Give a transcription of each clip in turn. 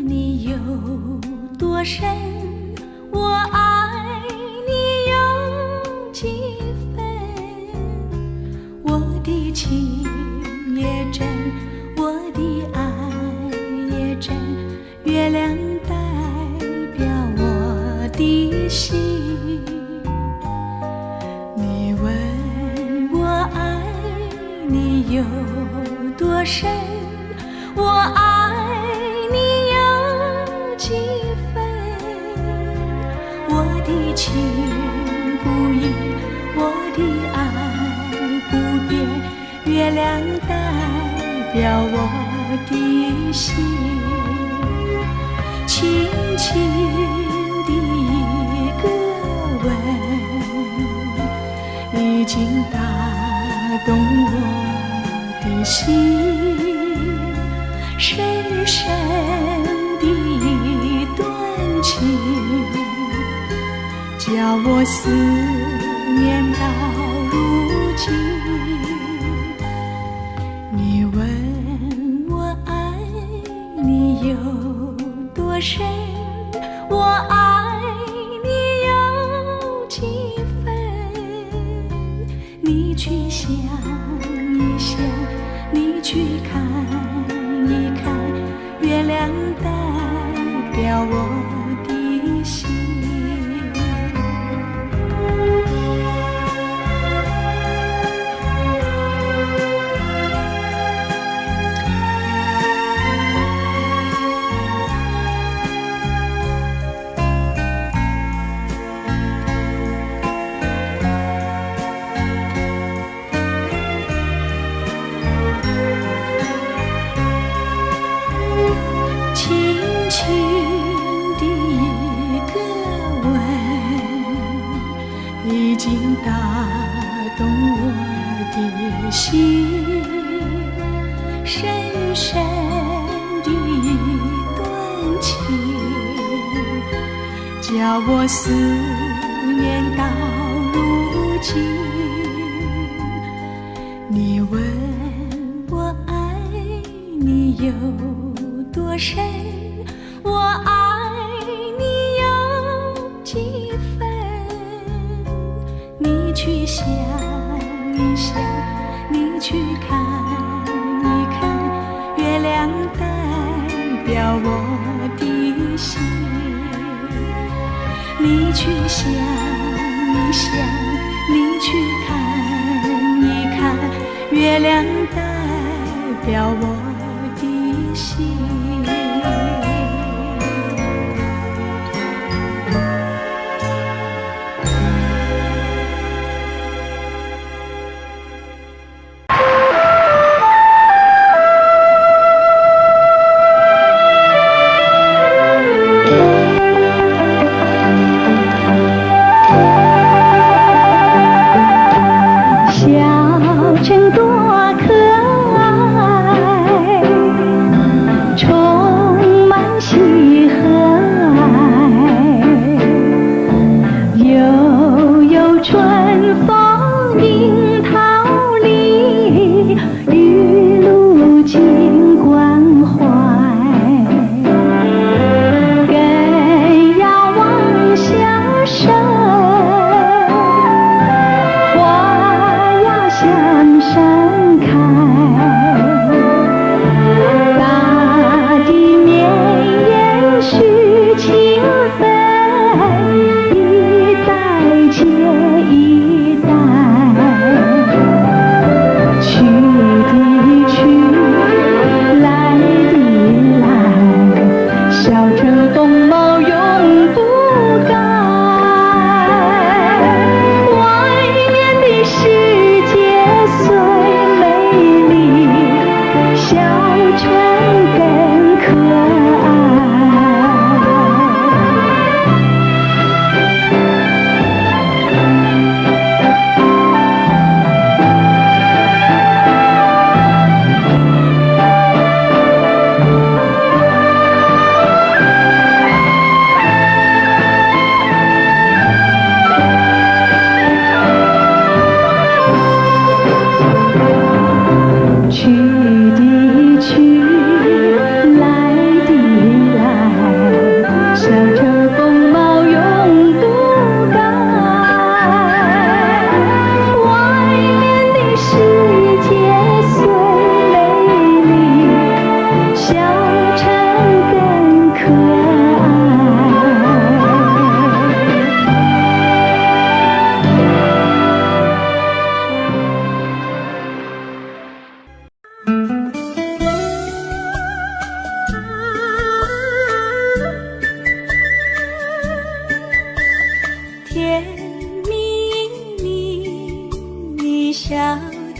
你有多深，我爱你有几分。我的情也真，我的爱也真，月亮代表我的心。你问我爱你有多深，我爱你有几分。我的情不移，我的爱不变，月亮代表我的心。轻轻的一个吻，已经打动我的心。深深的一段情，叫我思念到如今。你问我爱你有多深，我爱你有几分。你去想一想，你去看一看，月亮代表我的心。已经打动我的心，深深的一段情，叫我思念到如今。你问我爱你有多深，我爱你有几分。你去想一想，你去看一看，月亮代表我的心。你去想一想，你去看一看，月亮代表我的心。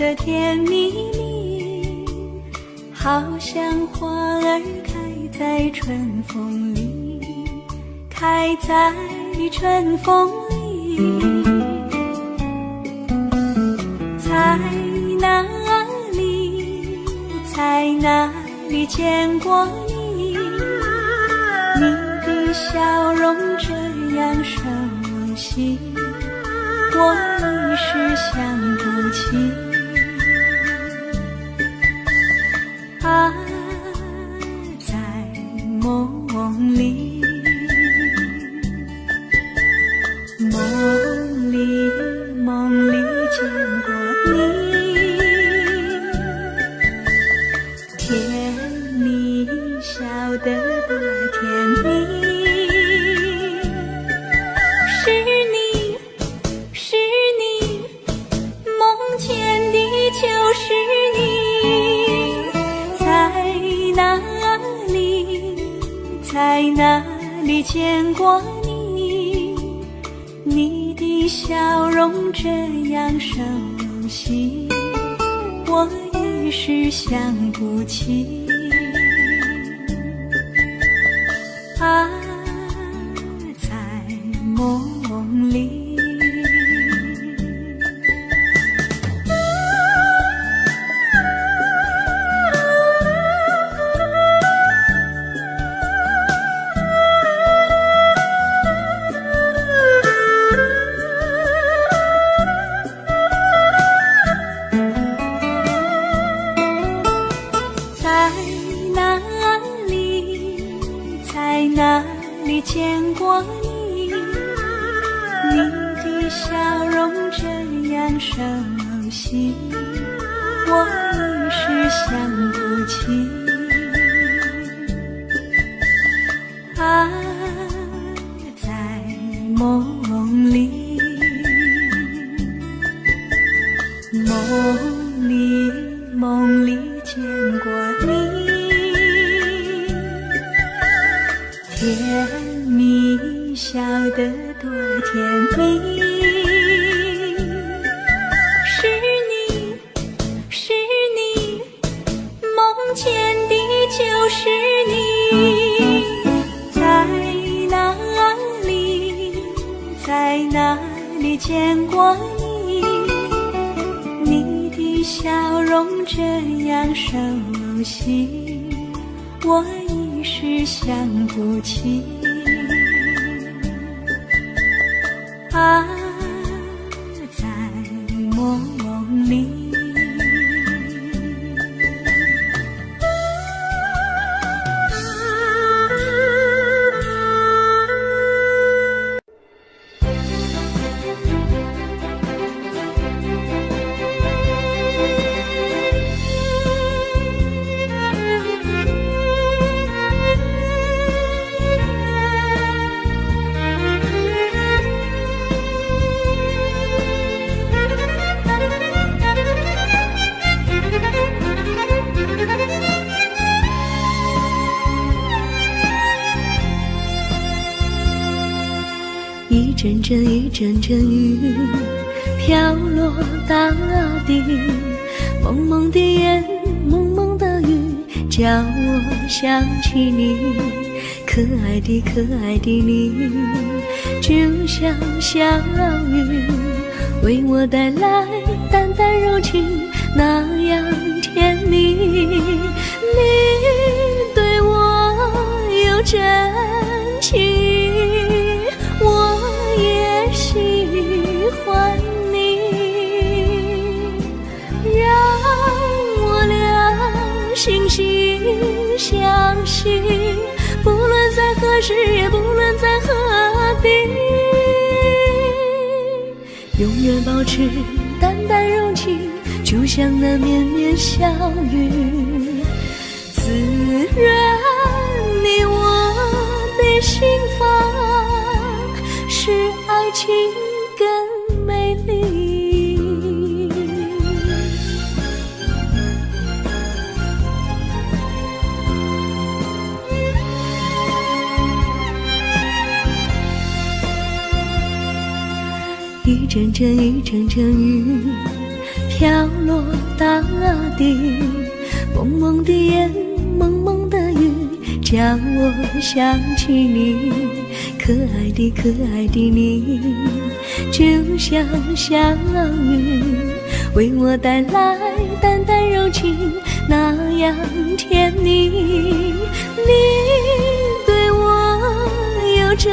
的甜蜜蜜，好像花儿开在春风里，开在春风里。在哪里，在哪里见过你？你的笑容这样熟悉，我一时想不起。啊，在梦里，梦里见过你，甜蜜笑得多甜蜜。是你，梦见的就是你。在哪里见过你？你的笑容这样熟悉，我一时想不起。啊，在梦里。在哪里见过你？你的笑容这样熟悉，我一时想不起。啊，在梦里，梦里见过你。甜蜜笑得多甜蜜。是你，梦见的就是你。在哪里见过你？你的笑容这样熟悉，我一时想不起。啊，在梦里。一阵阵雨飘落大地，蒙蒙的烟，蒙蒙的雨，叫我想起你，可爱的你，就像小雨，为我带来淡淡柔情，那样甜蜜。你对我有真情，我也喜欢你，让我俩惺惺相惜，不论在何时，也不论在何地，永远保持淡淡柔情，就像那绵绵小雨，滋润你我的心房，使爱情更美丽。一阵阵雨飘落大地，蒙蒙的烟，蒙蒙的雨，叫我想起你，可爱的可爱的你，就像小雨，为我带来淡淡柔情，那样甜蜜。你对我有真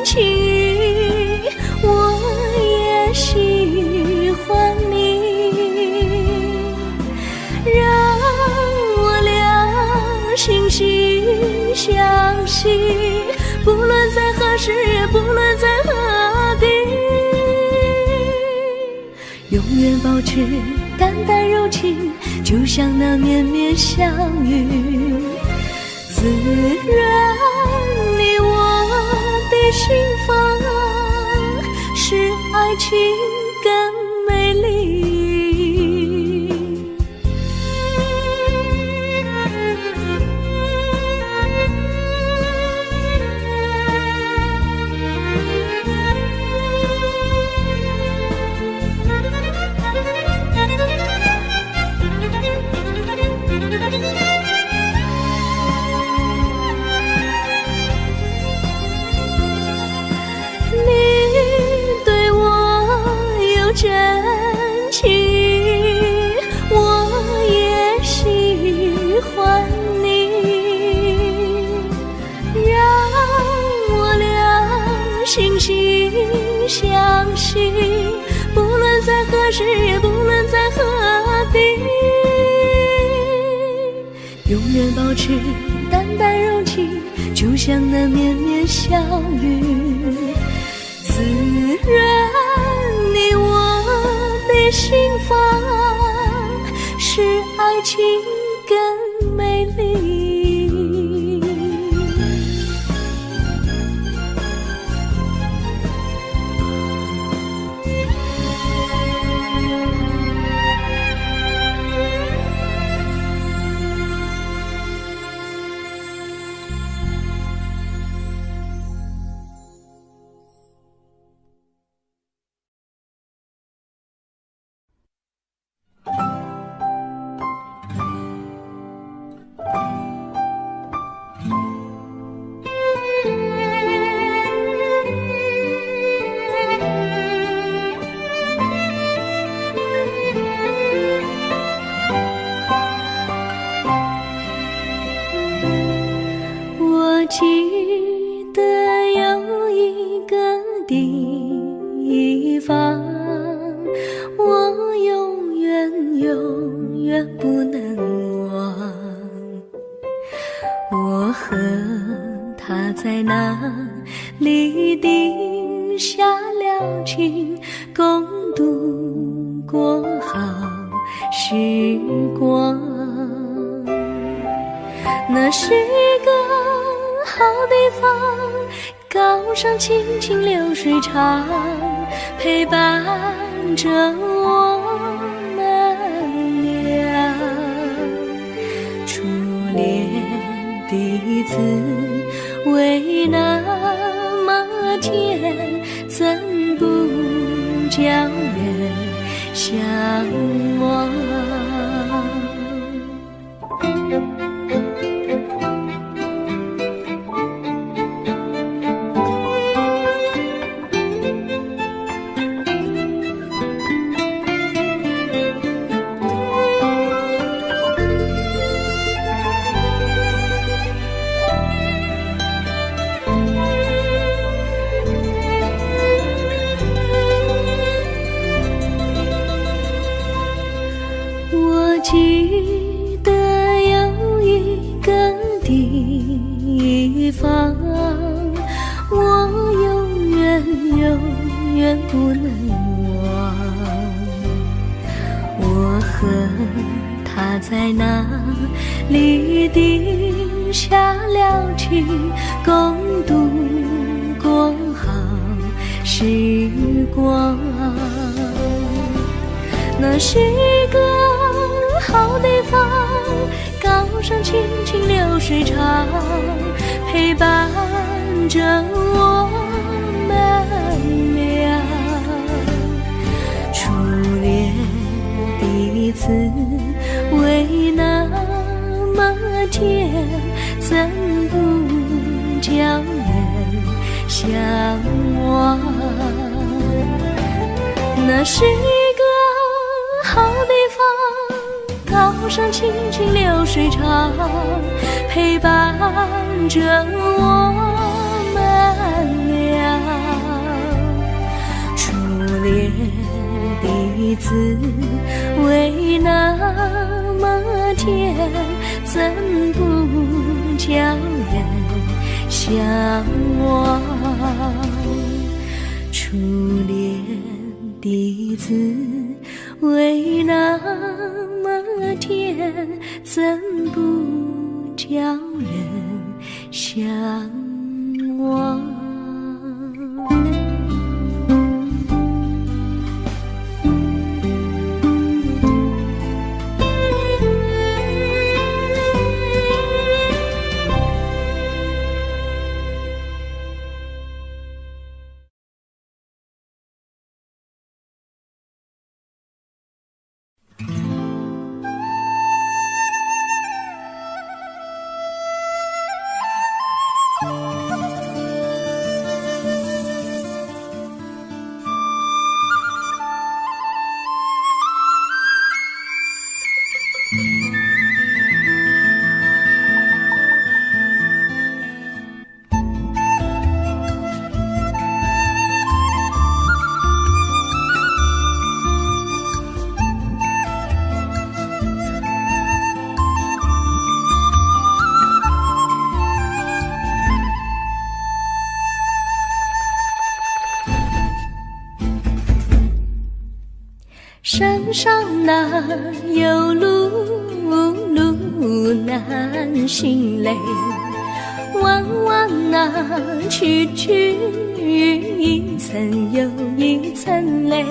情意，我也喜欢你，让我俩惺惺相惜，不论在何时，不论在何地，永远保持淡淡柔情，就像那绵绵小雨，滋润你我的心房，使爱情更美丽。真情意，我也喜欢你，让我俩惺惺相惜，不论在何时，不论在何地，永远保持淡淡柔情，就像那绵绵小雨，滋润你我的心房，使爱情更美丽。记得有一个地方，我永远不能忘。我和他在那里定下了情，共度过好时光。那是一个好地方，高山清清流水长，陪伴着我们俩。初恋的滋味那么甜，怎不叫人向往？记得有一个地方，我永远不能忘。我和他在那里定下了情，共度过好时光。那是一个好地方，高山清清流水长，陪伴着我们俩。初恋怎不叫人向往？那是一个好地方，高山青青流水长，陪伴着我们俩。初恋的滋味那么甜，怎不叫人向往？初恋的滋味那么甜，怎不叫人向往？山上哪有路，路难行嘞，弯弯哪曲曲，一层又一层嘞，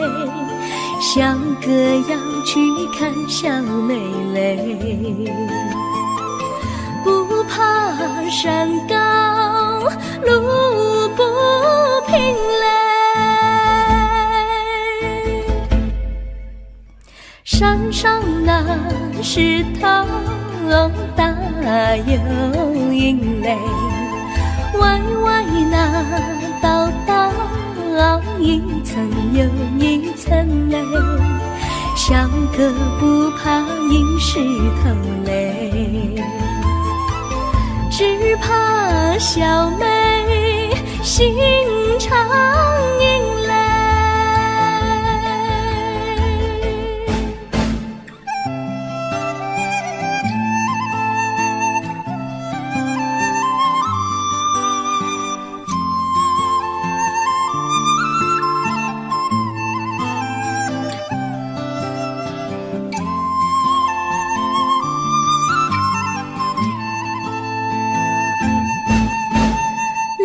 像个要去看小妹嘞。不怕山高路不平嘞，山上那石头大又硬嘞，歪歪那道道一层又一层嘞，像个不怕硬石头嘞，只怕小妹心肠硬嘞。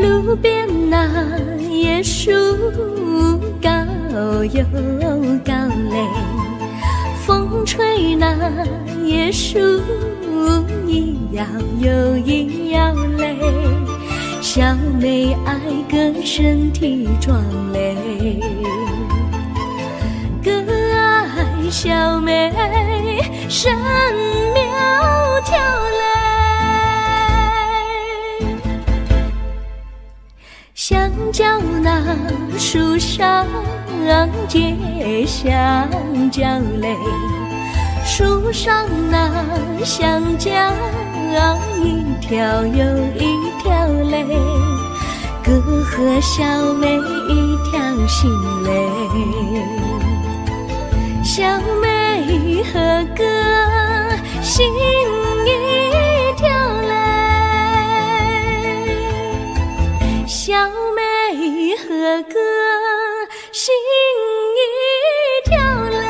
路边那椰树高又高嘞，风吹那椰树一摇又一摇嘞，小妹爱个身体壮嘞，个爱小妹身苗条嘞。香蕉那树上结香蕉嘞，树上那香蕉一条又一条嘞，哥和小妹一条心嘞，小妹和哥心一条嘞，小妹和哥心一条嘞。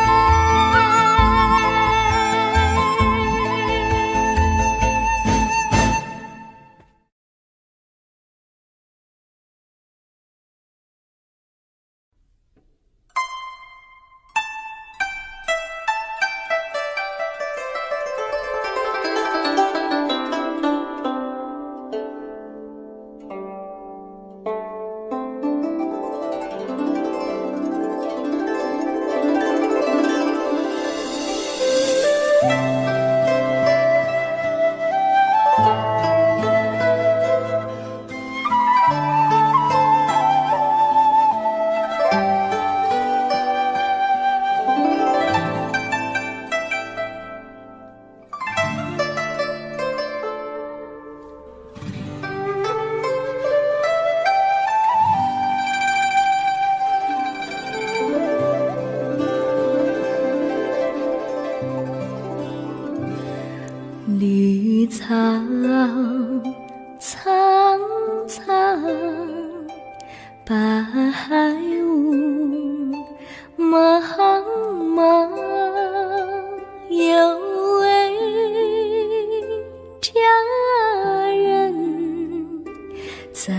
在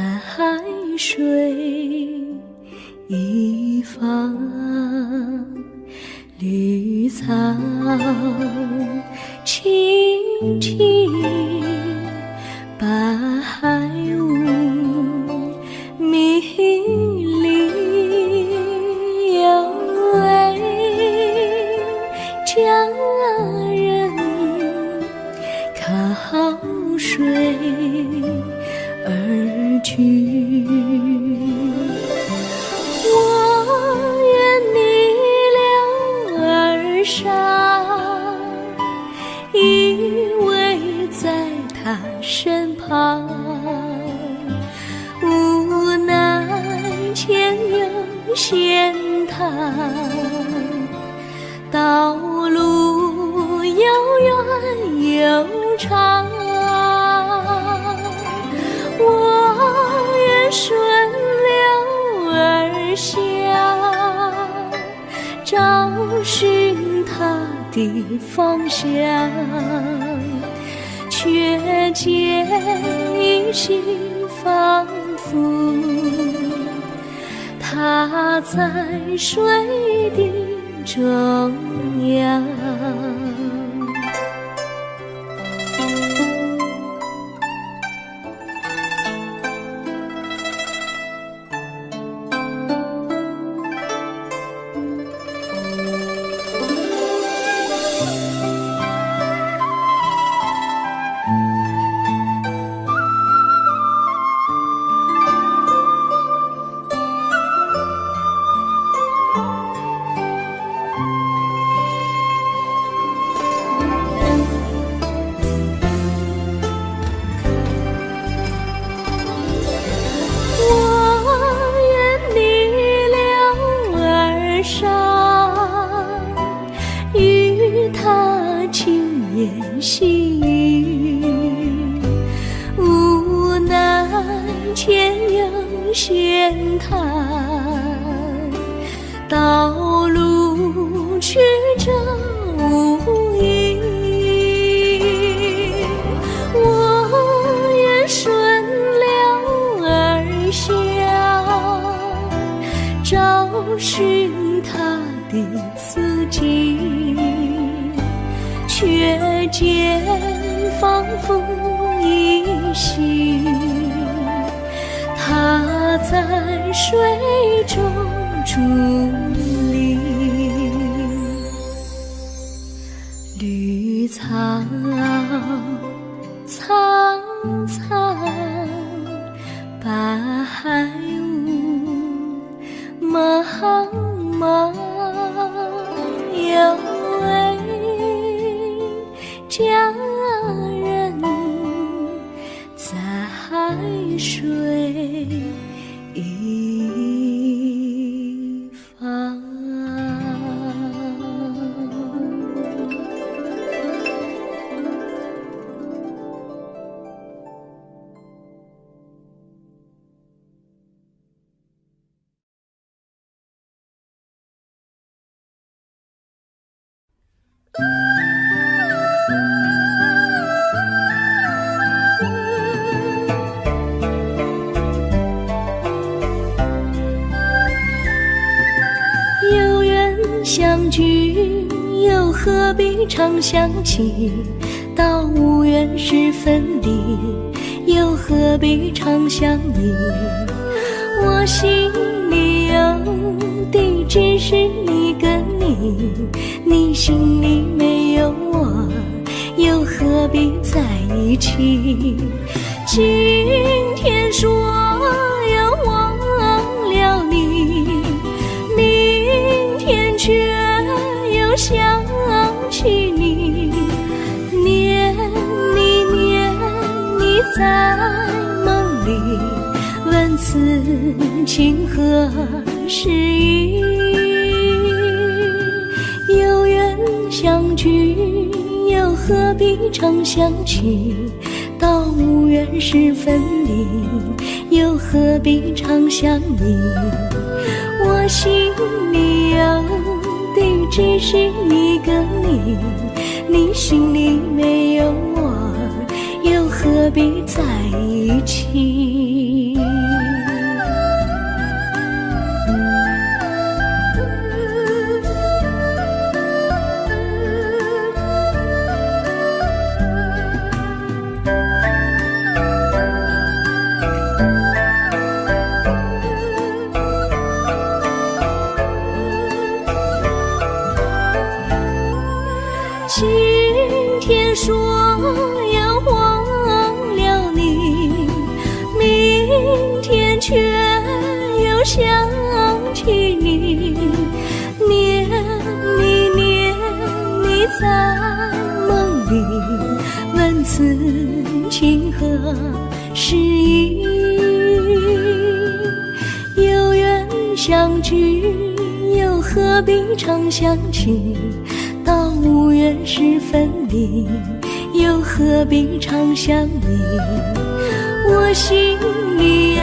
水一方，绿草青青，白雾迷离，有位佳人靠水而居。我愿逆流而上，依偎在他身旁，无奈前有险滩，道路又远又长，我愿顺流而下，找寻他的方向，却见一心仿佛他在水的中央。细雨无奈前有险滩，道路曲折无依，我愿顺流而下，找寻他的足迹，却见仿佛依稀，他在水中伫立。绿草苍苍，白雾茫茫，有位佳人在水一方。有缘相聚，又何必常想起？到无缘时分离，又何必常想你？我心里有的只是一个你，你心里没有我，又何必在一起？今天说要忘了你，明天却又想起你，念你在梦里，问此情何时已？有缘相聚，又何必常想起？到无缘时分离，又何必常想你？我心里有的只是一个你，你心里没有我，又何必在一起？诗意。有缘相聚，又何必常想起？到无缘时分离，又何必常想你？我心里有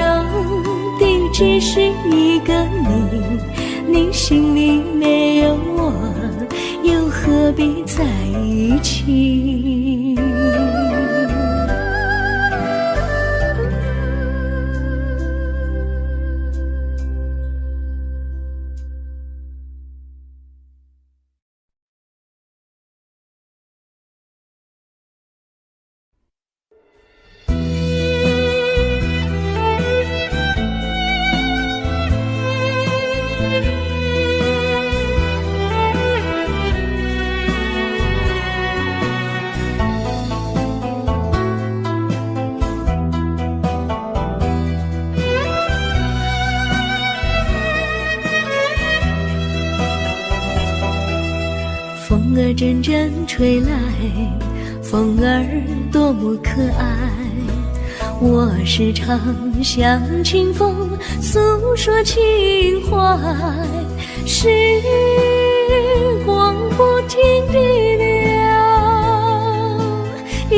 的只是一个你，你心里没有我，又何必在一起？风儿阵阵吹来，风儿多么可爱。我时常向清风诉说情怀，时光不停地流，一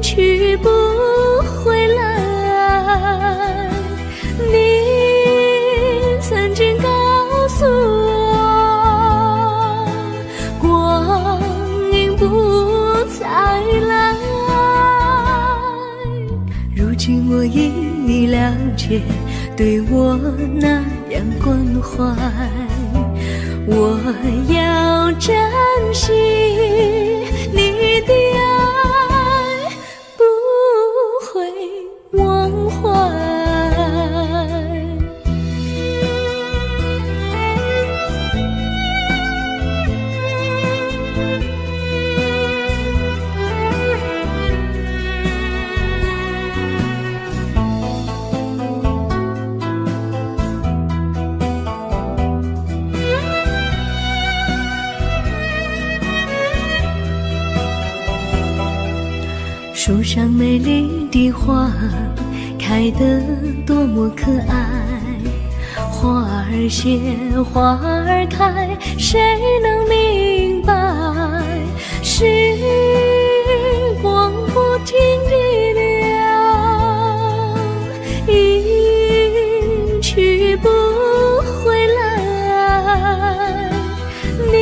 去不回来。你曾经告诉我，光阴不再来。如今我已了解，对我那样关怀，我要珍惜你的爱，不会忘怀。树上美丽的花开得多么可爱，花儿谢，花儿开，谁能明白？时光不停地流，一去不回来。你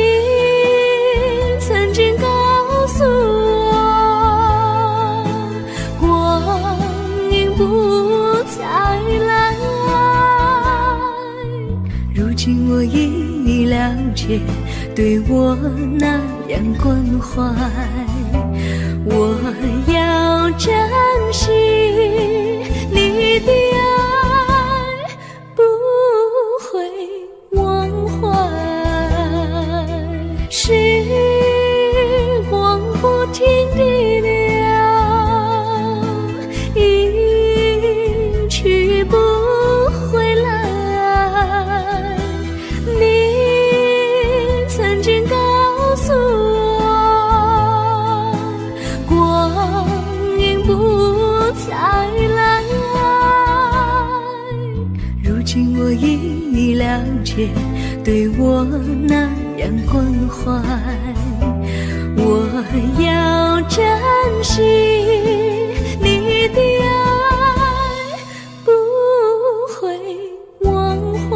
曾经告诉我，不再来。如今我已了解，对我那样关怀，我要珍惜你的爱，不会忘怀。时光不停地流，去不回来。你曾经告诉我，光阴不再来。如今我已了解，对我那样关怀，我要珍惜你的爱，不会忘怀。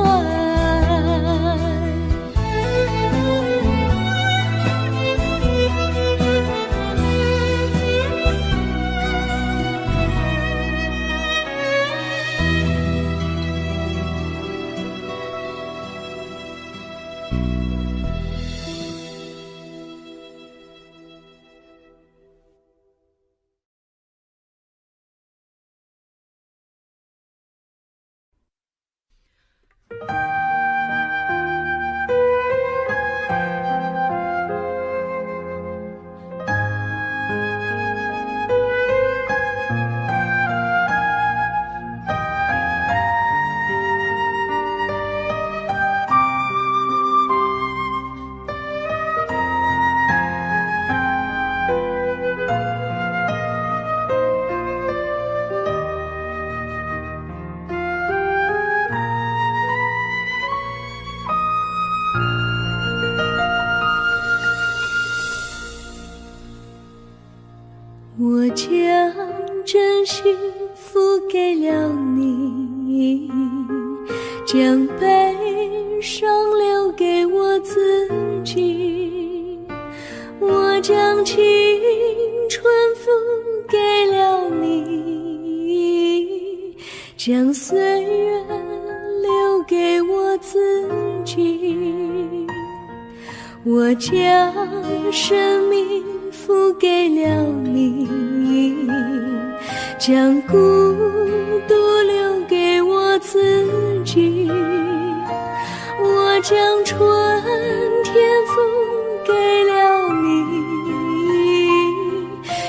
真心付给了你，将悲伤留给我自己。我将青春付给了你，将岁月留给我自己。我将生命付给了你，将孤独留给我自己。我将春天付给了你，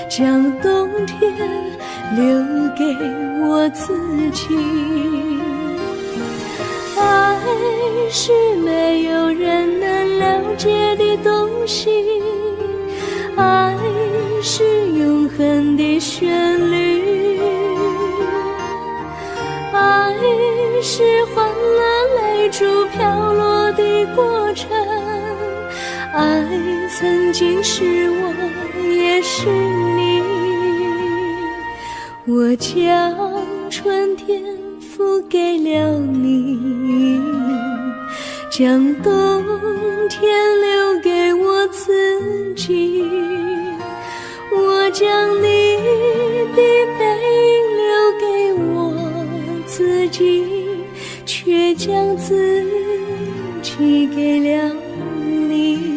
将冬天留给我自己。爱是没有人能了解的东西，爱是永恒的旋律，爱是换了泪珠飘落的过程，爱曾经是我也是你。我将春天付给了你，将冬天留给我自己。我将你的背影留给我自己，却将自己给了你。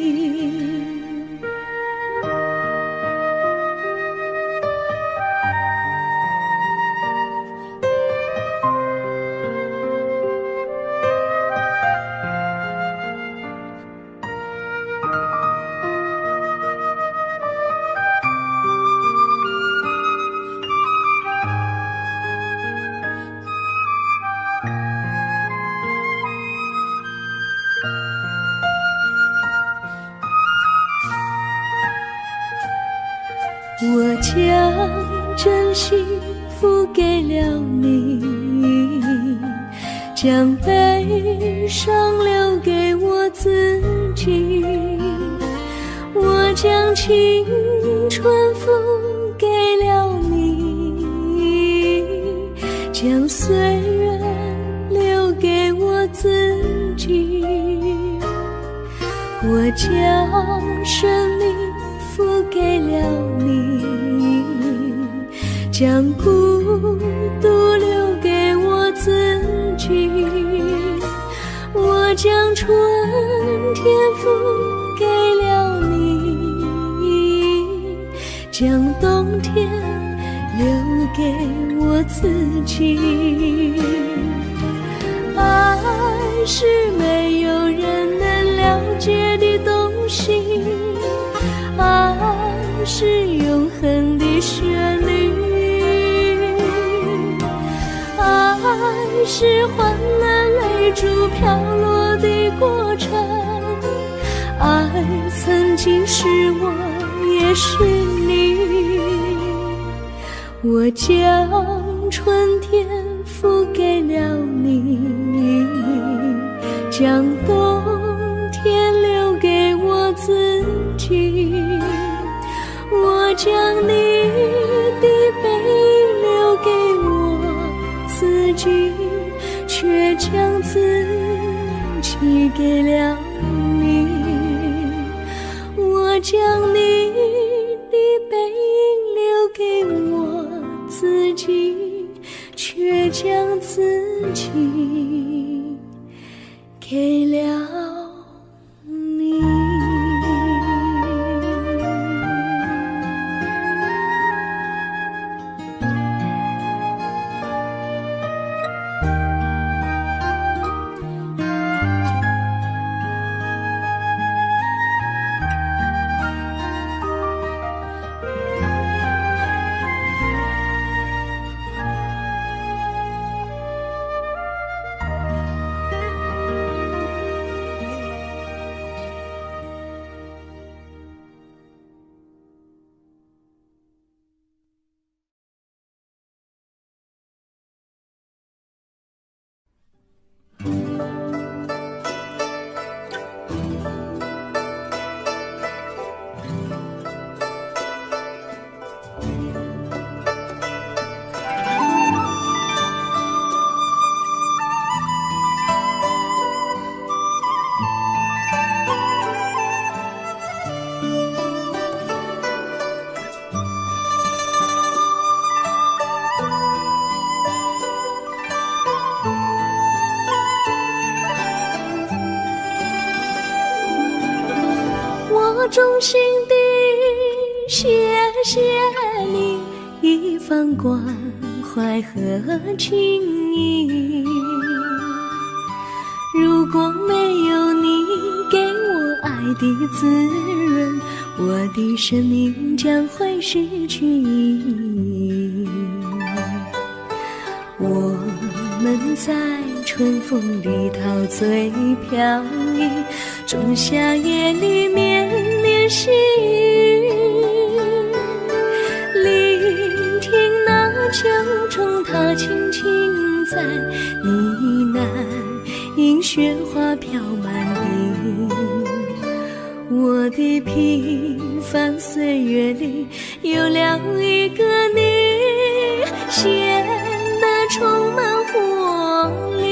我将真心付给了你，将悲伤留给我自己。我将青春付给了你，将岁月留给我自己。我将生命付给了你，将孤独留给我自己。我将春天付给了你，将冬天留给我自己。爱是没有人能了解的东西，爱是永恒的旋律，爱是换了泪珠飘落的过程，爱曾经是我也是你。我将春天付给了你，将冬天留给我自己。我将你的背影留给我自己，却将自己给了你。我将你的背影留给我自己，却将自己给了你。我衷心地谢谢你一番关怀和情谊，如果没有你给我爱的滋润，我的生命将会失去意义。我们在春风里陶醉飘逸，仲夏夜里绵绵细雨，聆听那秋虫它轻轻在呢喃，迎雪花飘满地。我的平凡岁月里有了一个你，显得充满活力。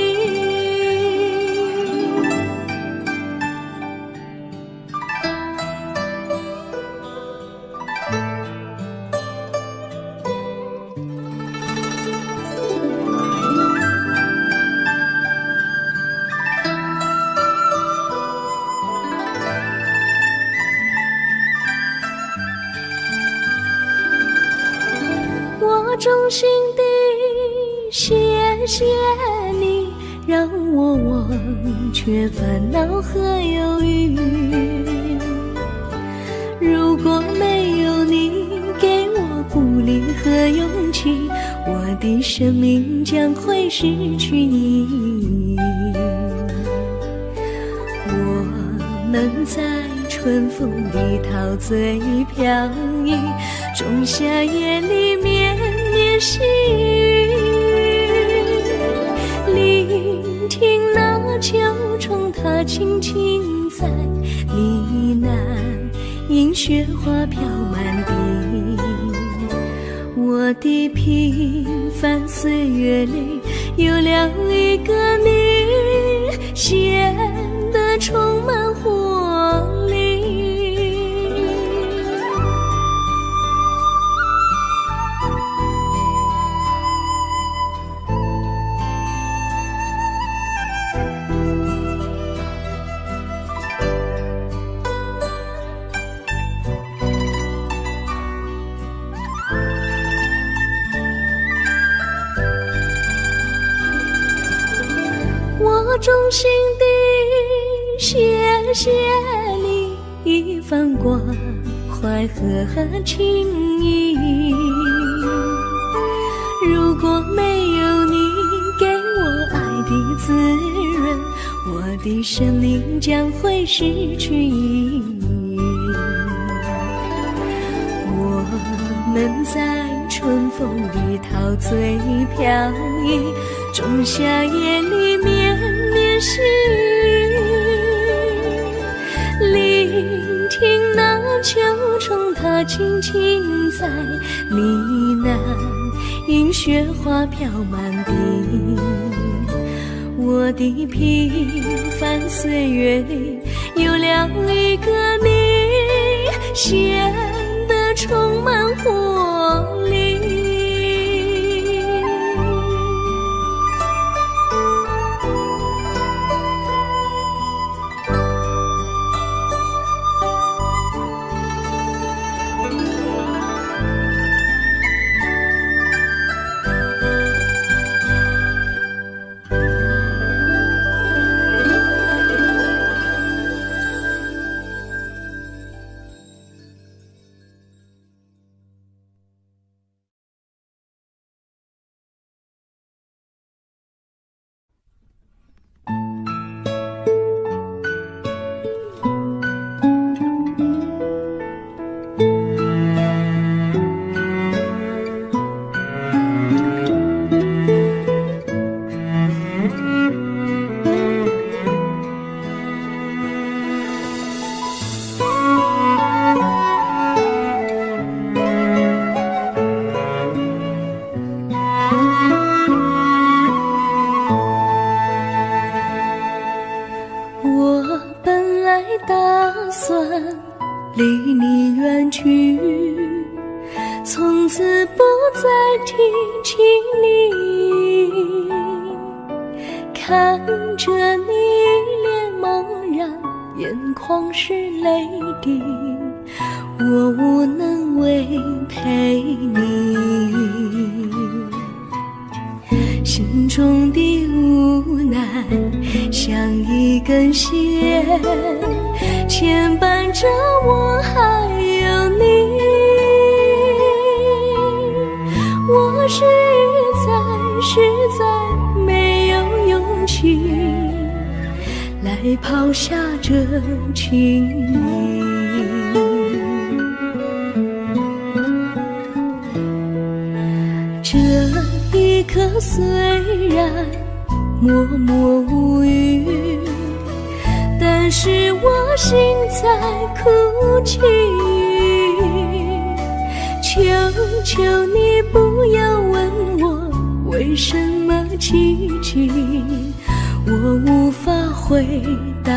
我衷心地谢谢你，让我忘却烦恼和忧郁。如果没有你给我鼓励和勇气，我的生命将会失去意义。我们在春风里陶醉飘逸，仲夏夜里绵绵细雨，聆听那秋虫它轻轻在呢喃，迎雪花飘满地。我的平凡岁月里有了一个你，显得充满活力。我衷心地谢谢你一番关怀和情谊，如果没有你给我爱的滋润，我的生命将会失去意义。我们在春风里陶醉飘逸，仲夏夜里绵绵细雨，聆听那秋虫它轻轻在呢喃，迎雪花飘满地。我的平凡岁月里有了一个你，显得充满活力。离你远去，从此不再提起你，看着你脸茫然，眼眶是泪地，我无能为陪你。心中的无奈像一根线，牵绊着我还有你。我实在没有勇气来抛下这情谊。这一刻虽然默默无语，但是我心在哭泣。求求你不要问我为什么寂静，我无法回答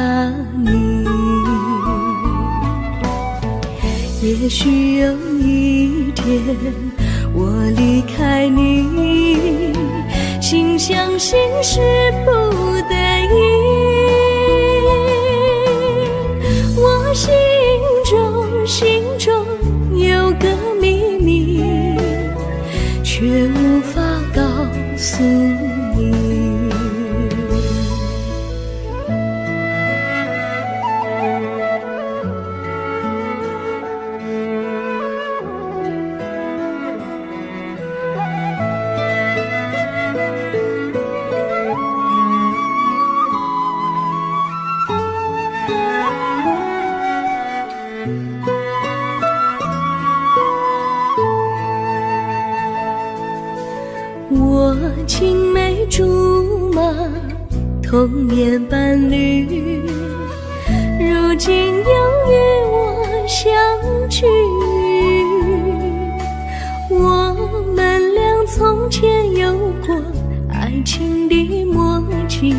你。也许有一天我离开你，心相信是不得已。我心中有个秘密，却无法告诉你。我青梅竹马，童年伴侣，如今又与我相聚。我们俩从前有过爱情的默契，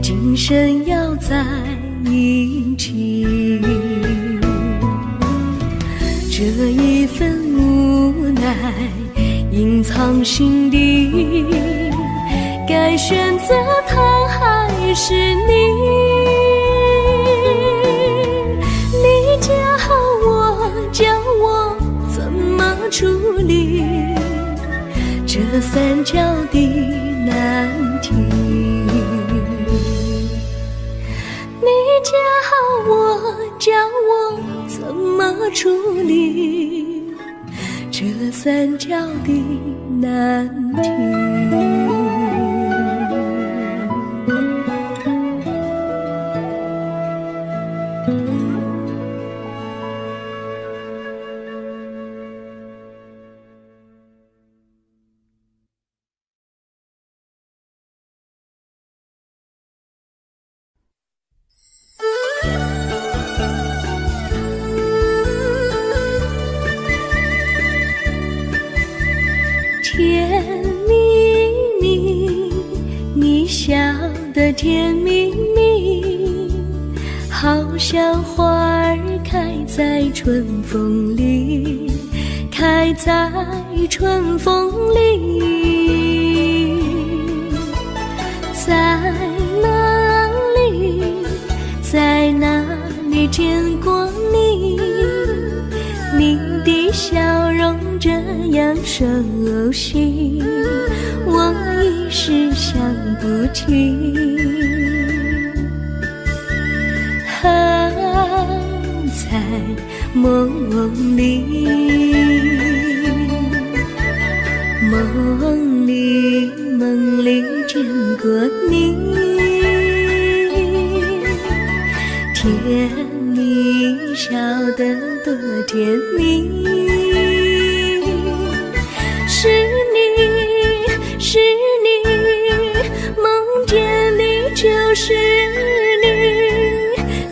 今生要在一起。这一份无奈隐藏心底，该选择他还是你？你教我怎么处理这三角的难题？你教我怎么处理这三角的难题？甜蜜蜜，你笑得甜蜜蜜，好像花儿开在春风里，开在春风里。在哪里，在哪里见过你？你的笑容这样熟悉，我一时想不起。在梦里，梦里见过你，甜蜜笑得多甜蜜。是你，梦见你就是你，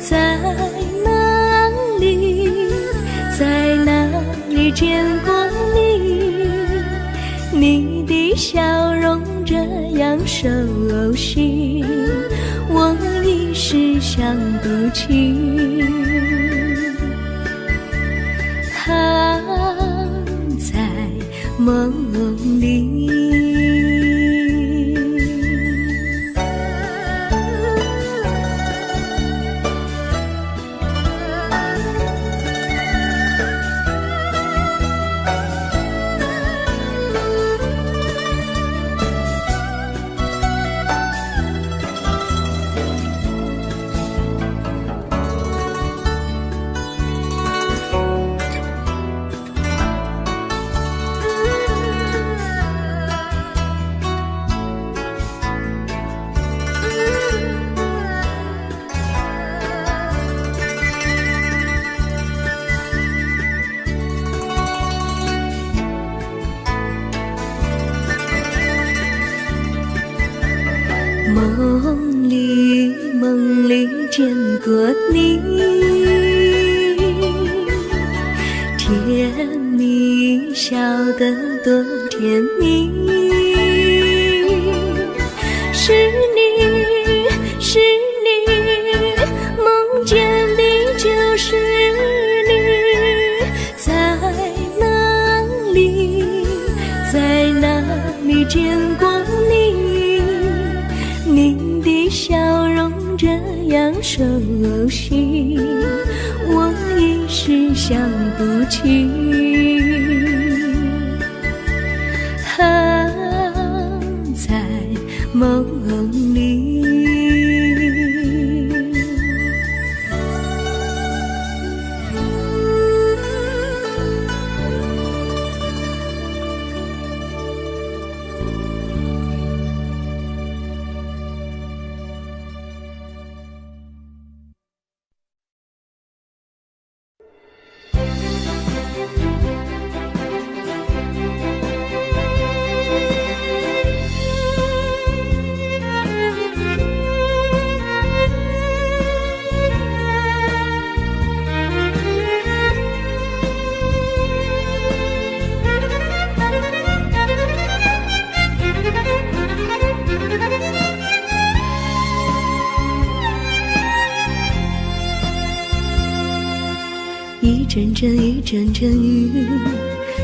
在哪里见过你？你的笑容这样熟悉，我一时想不起。在梦里。梦里见过你，甜蜜笑得多甜蜜。是你，是你，梦见的就是你，在哪里，在哪里见过你？你的笑容这样熟悉，我一时想不起。在梦里。一阵阵一阵阵雨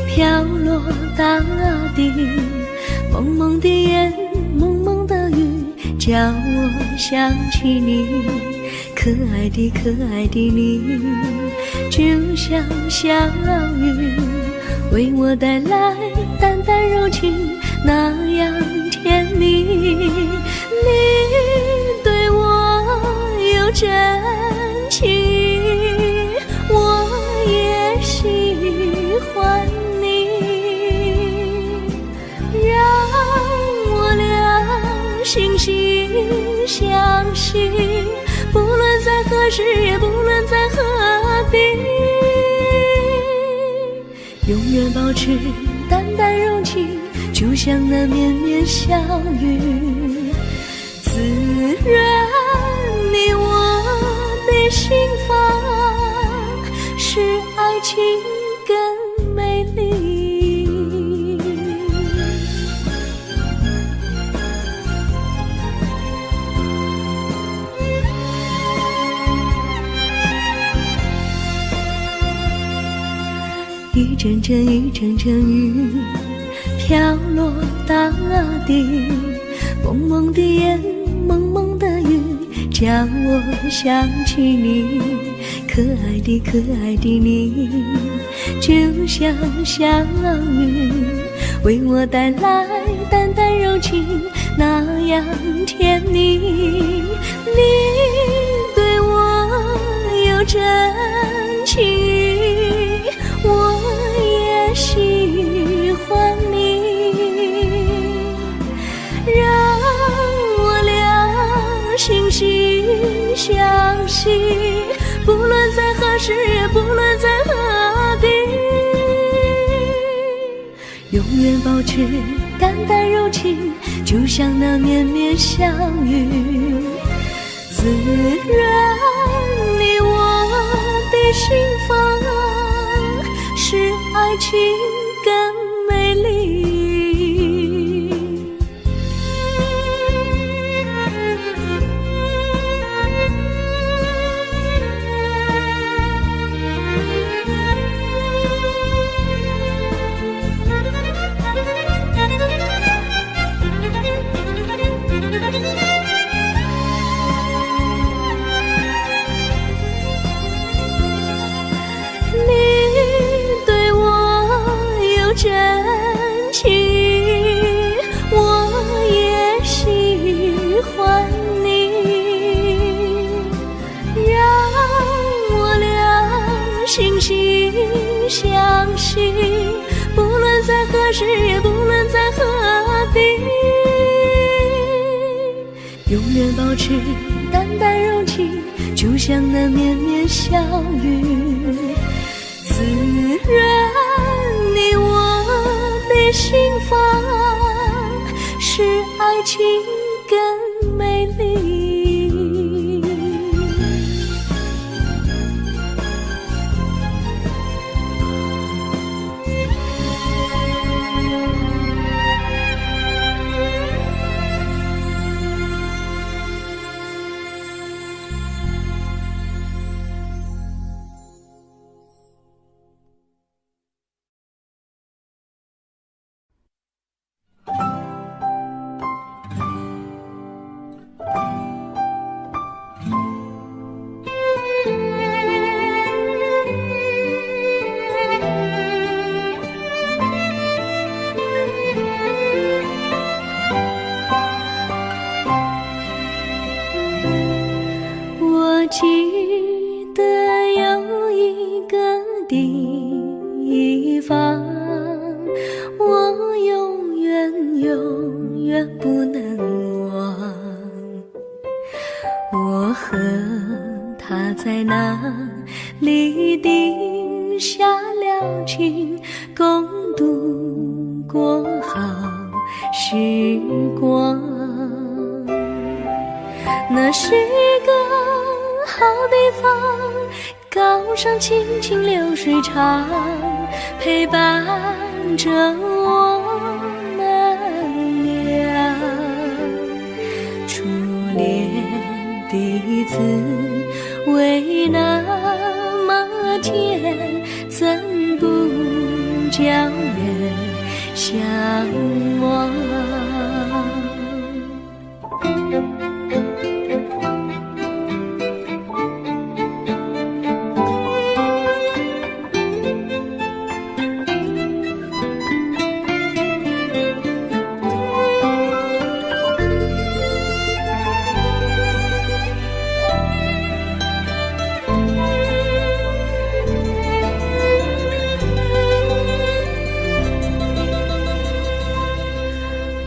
飘落大地，蒙蒙的烟，蒙蒙的雨，叫我想起你，可爱的可爱的你，就像小雨，为我带来淡淡柔情，那样甜蜜。你对我有真情，我也喜欢你，让我俩惺惺相惜，不论在何时，也不论在何地，永远保持淡淡柔情，就像那绵绵小雨，滋润你我的心房，使爱情更美丽。一阵阵一阵阵雨飘落大地，蒙蒙的烟，蒙蒙的雨，叫我想起你，可爱的可爱的你，就像小雨，为我带来淡淡柔情，那样甜蜜。你对我有真情，我也喜欢你，让我俩惺惺相惜，不论在何时，也不论在何地，永远保持淡淡柔情，就像那绵绵小雨，滋润你我的心房，使爱情更美丽。真情，我也喜欢你，让我俩惺惺相惜，不论在何时，也不论在何地，永远保持淡淡柔情，就像那绵绵小雨，滋润你我的心房，使爱情更美。美丽。我记得有一个地方，我永远不能忘。我和他在那里定下了情，共度过好时光。那是一个好地方，高山青青流水长，陪伴着我们俩。初恋的滋味那么甜，怎不叫人向往？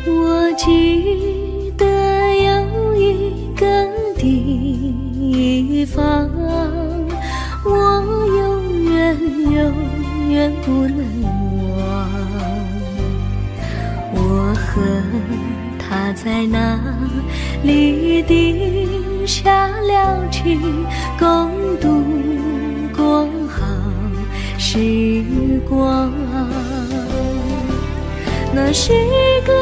我记得有一个地方，我永远不能忘。我和他在那里定下了情，共度过好时光。那是一个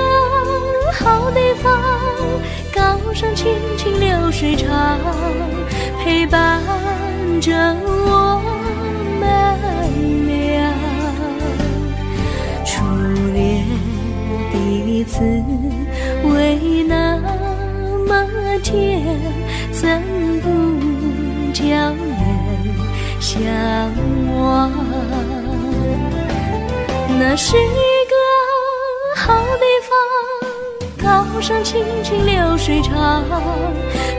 好地方，高山青青流水长，陪伴着我们俩。初恋的滋味那么甜，怎不叫人向往？那是一个好地方，高山青青流水长，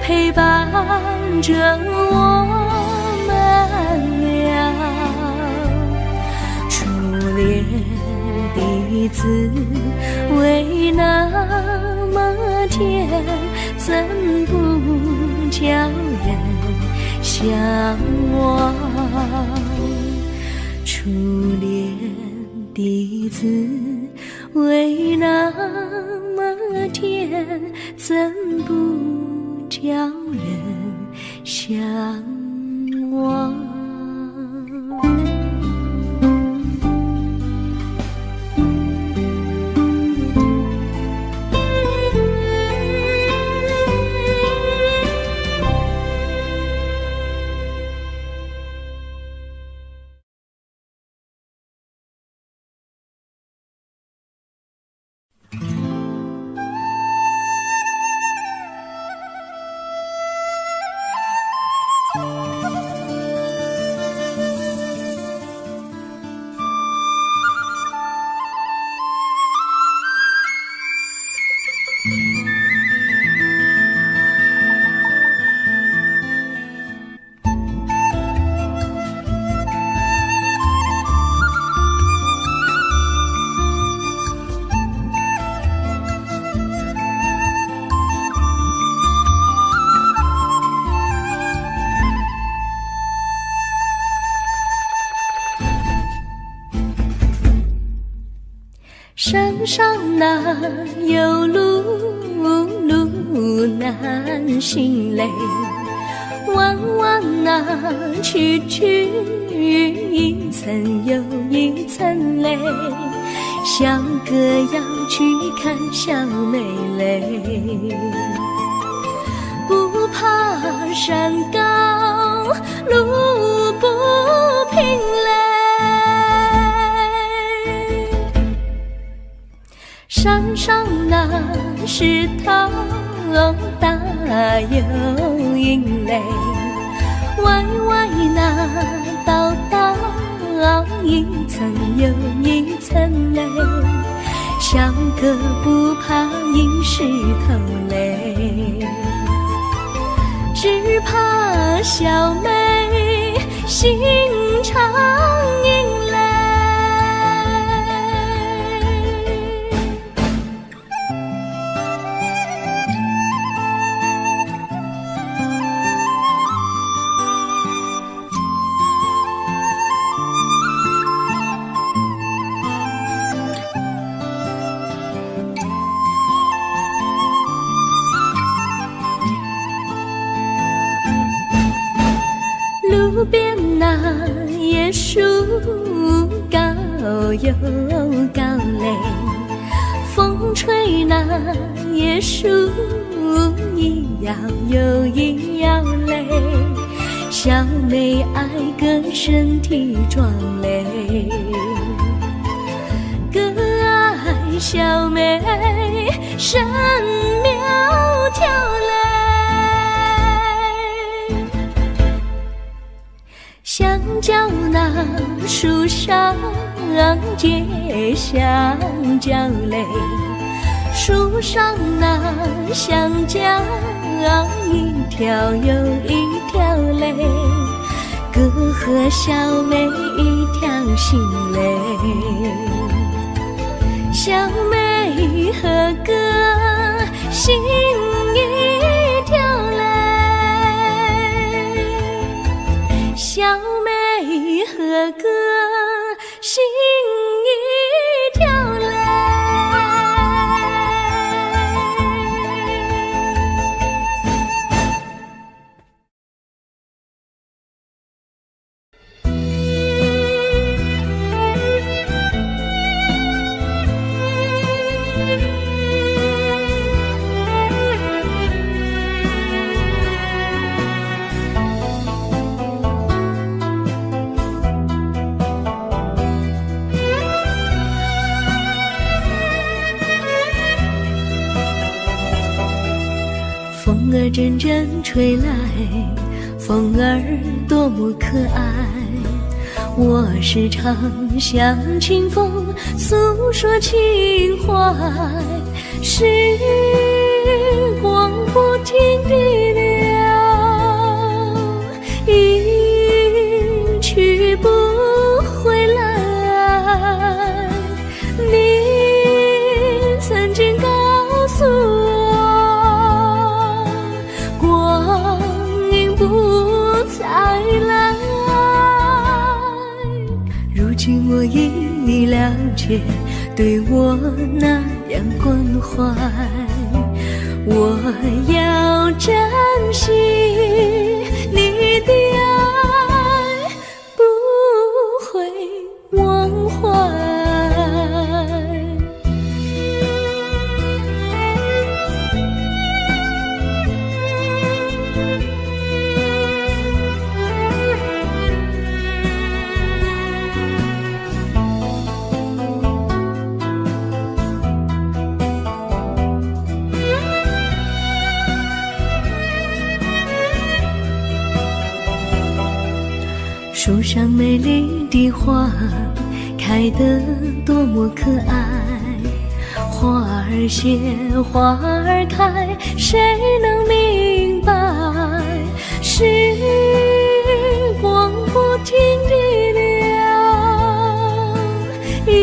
陪伴着我们俩。初恋的滋味那么甜，怎不叫人向往？初恋的滋味那么甜，怎不叫人向往？山上哪有路，路哪心累。弯弯啊，曲曲，一层又一层泪，小哥要去看小妹妹。不怕山高路不平嘞，山上那石头大又阴雷，歪歪那道道一层又一层泪，小哥不怕硬石头嘞，只怕小妹心肠阴雷。路边那椰树高又高嘞，风吹那椰树一摇又一摇嘞，小妹爱个身体壮嘞，哥爱小妹身苗条嘞。香蕉那树上结香蕉嘞，树上那香蕉一条又一条嘞，哥和小妹一条心嘞，小妹和哥心一条嘞，小妹和哥心一条嘞。风儿阵阵吹来，风儿多么可爱，我时常向清风诉说情怀，时光不停地流，一去不回来，你曾经告诉我再来，如今我已了解，对我那样关怀，我要珍惜你的爱，不会忘怀。树上美丽的花开得多么可爱，花儿谢花儿开，谁能明白，时光不停地流，一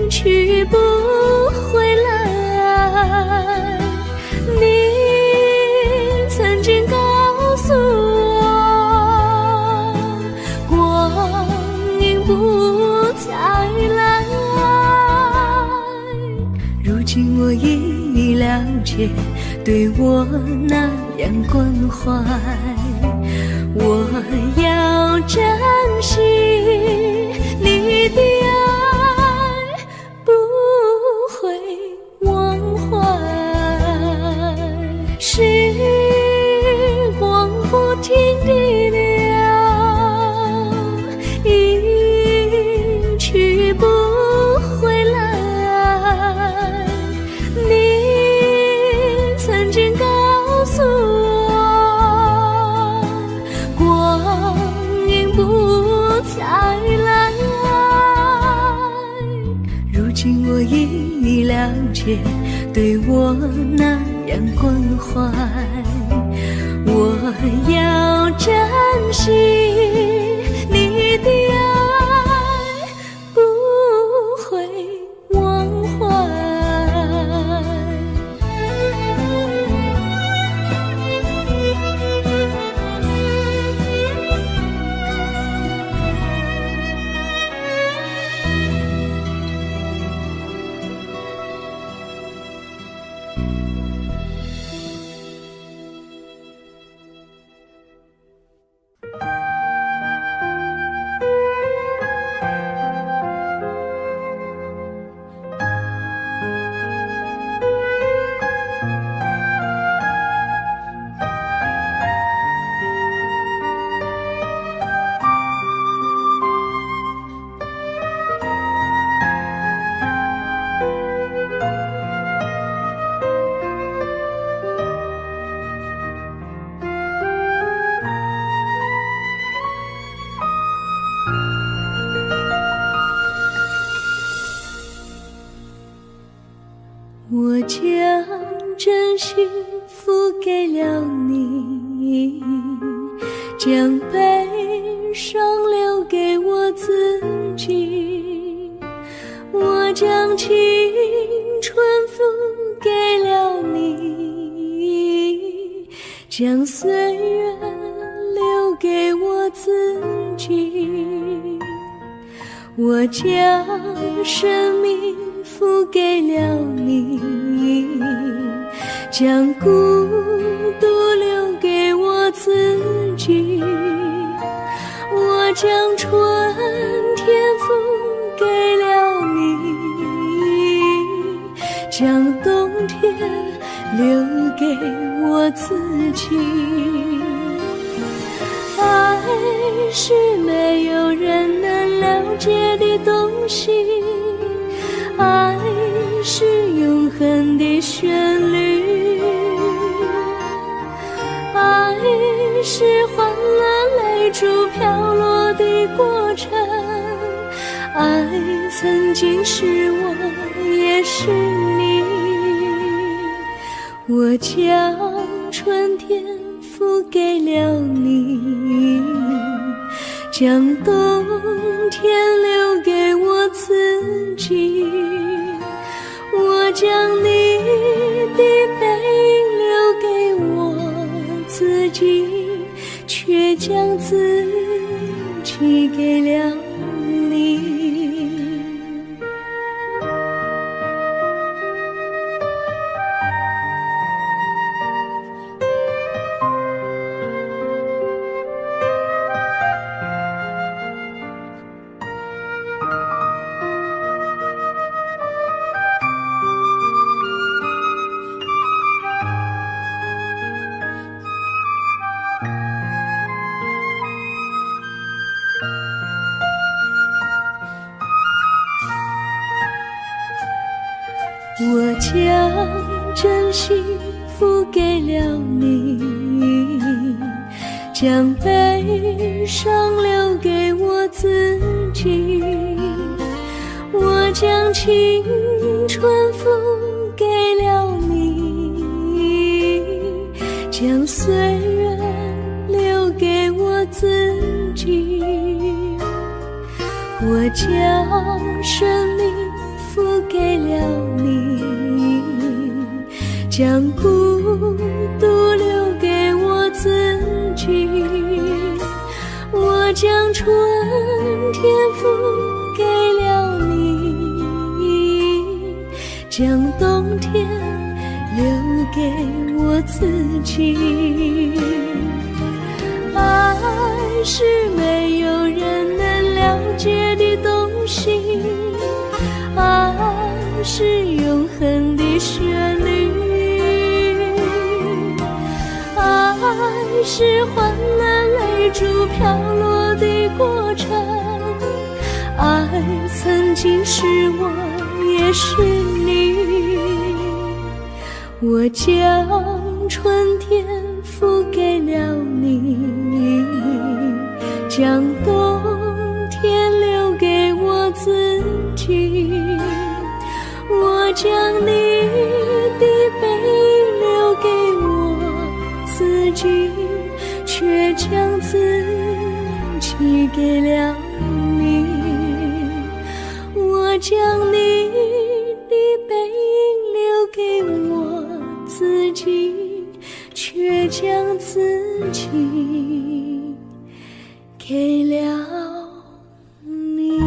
去不回来，你曾经告诉我光阴不再来，如今我已已了解，对我那样关怀，我要珍惜你的爱，不会忘怀。时光不停地流，一去不回来。你曾经告诉我，光阴不再来。如今我已了解，对我那样关怀，我要珍惜你的爱，不会忘怀。我将真心付给了你，将悲伤留给我自己。我将青春付给了你，将岁月留给我自己。我将生命付给了你，将孤独留给我自己。我将春天付给了你，将冬天留给我自己。爱是没有人能了解的东西，爱是永恒的旋律，爱是换了泪珠飘落的过程，爱曾经是我也是你。我将春天付给了你，将冬天留给我自己。我将你的背影留给我自己，却将自己给了你。我将真心付给了你，将悲伤留给我自己。我将青春付给了你，将岁月留给我自己。我将生命付给了你，将孤独留给我自己。我将春天付给了你，将冬天留给我自己。爱是没有人能了解的东西，爱是永恒的旋律，爱是换了泪珠飘落的过程，爱曾经是我也是你。我将春天付给了你，将冬天留给我自己。我将你的背影留给我自己，却将自己给了你。我将你的背影留给我自己，却将自己给了你。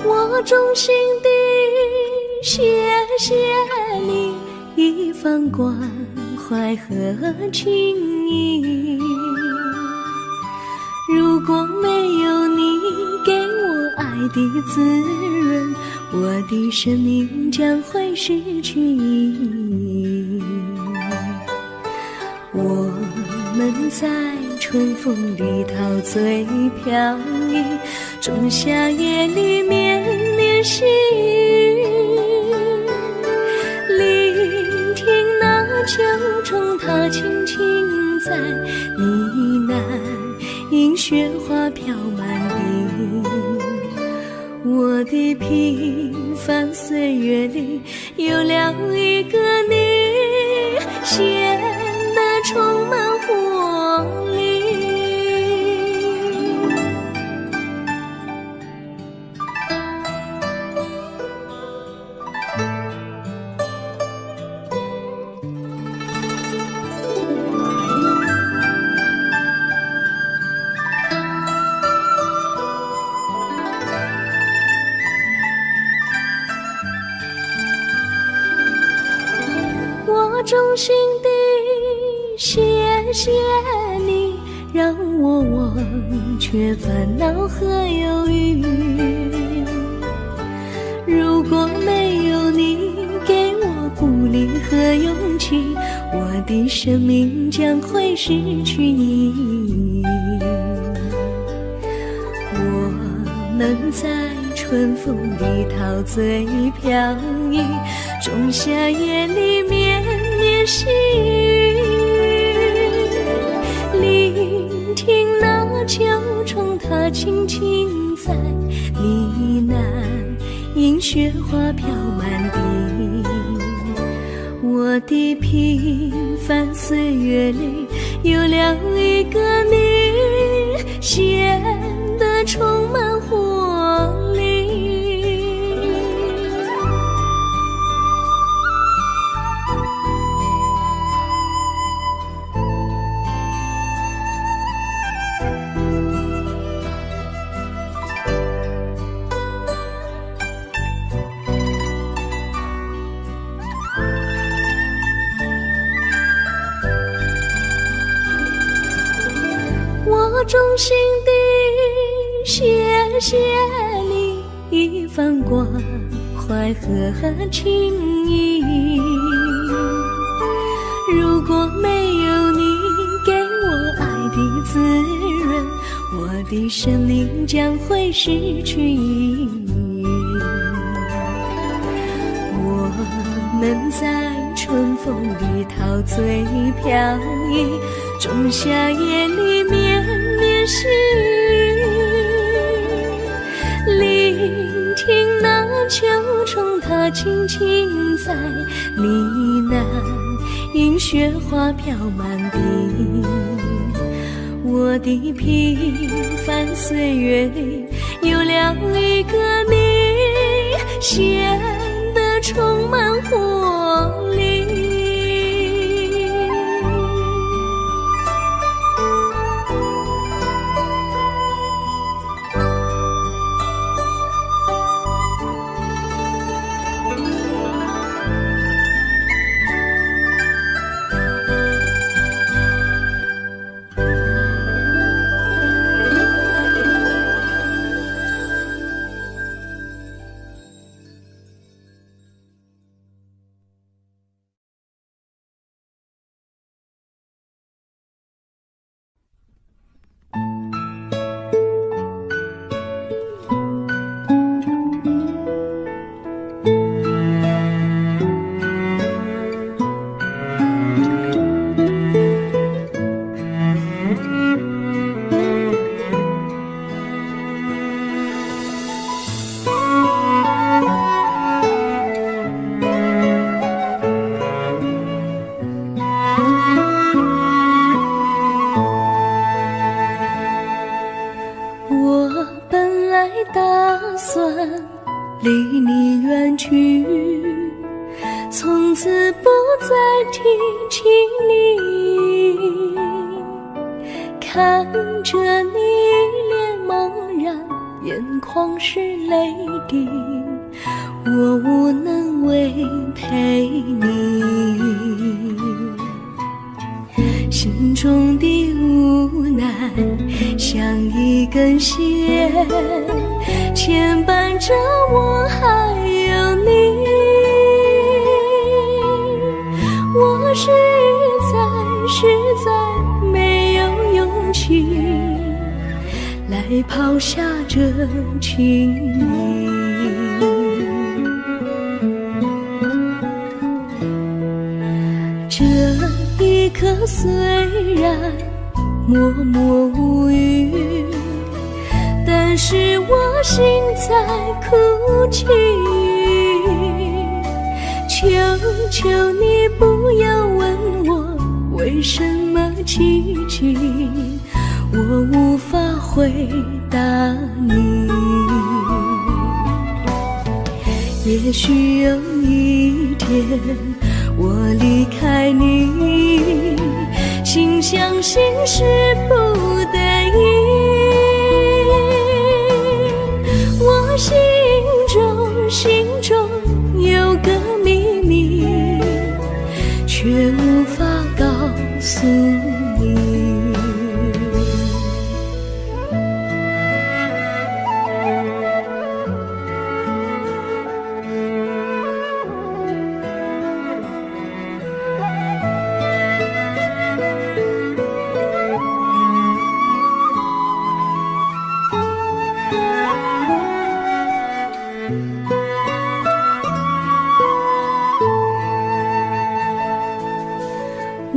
我衷心地谢谢你一番关怀和情谊，如果没有你给我爱的滋润，我的生命将会失去意义。我们在春风里陶醉飘逸，仲夏夜里绵绵细雨，聆听那秋虫它轻轻在呢喃，因雪花飘满地。我的平凡岁月里有了一个你，显得充满活力。我衷心地谢谢你，让我忘却烦恼和忧郁。如果没有你给我鼓励和勇气，我的生命将会失去意义。我们在春风里陶醉飘逸，仲夏夜里绵绵细雨，聆听那秋虫它轻轻在呢喃，因雪花飘满地。我的平凡岁月里有了一个你，显得充满活力。衷心地谢谢你一番关怀和情谊。如果没有你给我爱的滋润，我的生命将会失去意义。我们在春风里陶醉飘逸，仲夏夜里绵绵细雨，聆听那秋虫它轻轻在呢喃，因雪花飘满地。我的平凡岁月里有了一个你，显得充满活力。离你远去，从此不再提起你，看着你一脸茫然，眼眶是泪滴，我无能为陪你，心中的无奈像一根线牵绊着我还有你，我实在没有勇气来抛下这情谊。这一刻虽然默默无语，但是我心在哭泣，求求你不要问我为什么奇迹，我无法回答你。也许有一天我离开你，心相信是不得已，我心中有个秘密，却无法告诉你。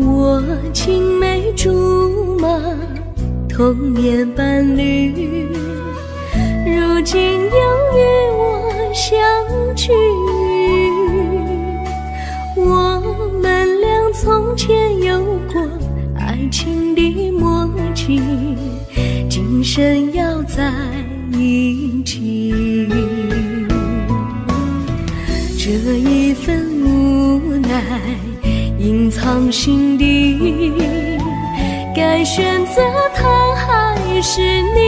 我青梅竹马，童年伴侣，如今又与我相聚。我们俩从前有过爱情的默契，今生要在一起。这一份无奈隐藏心底，该选择他还是你？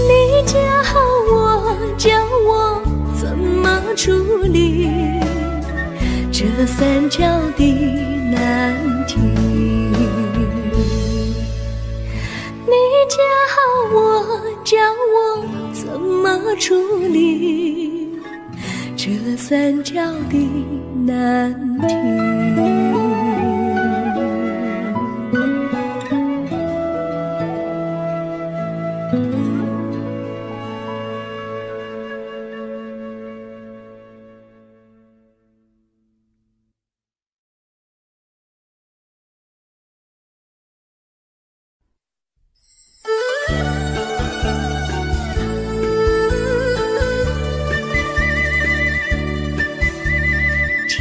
你教我怎么处理这三角的难题。何处理这三角的难题。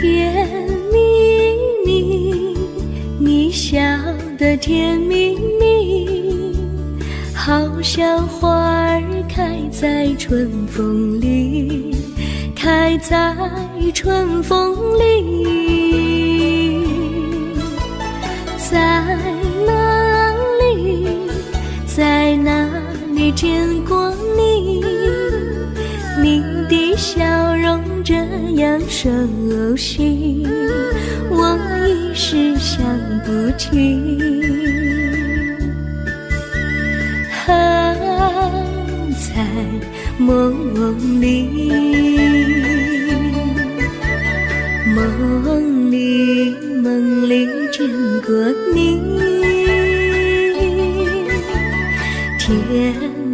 甜蜜蜜，你笑得甜蜜蜜，好像花儿开在春风里，开在春风里。在哪里，在哪里见过你？你的笑容这样熟悉，我一时想不起。在梦里，梦里见过你，甜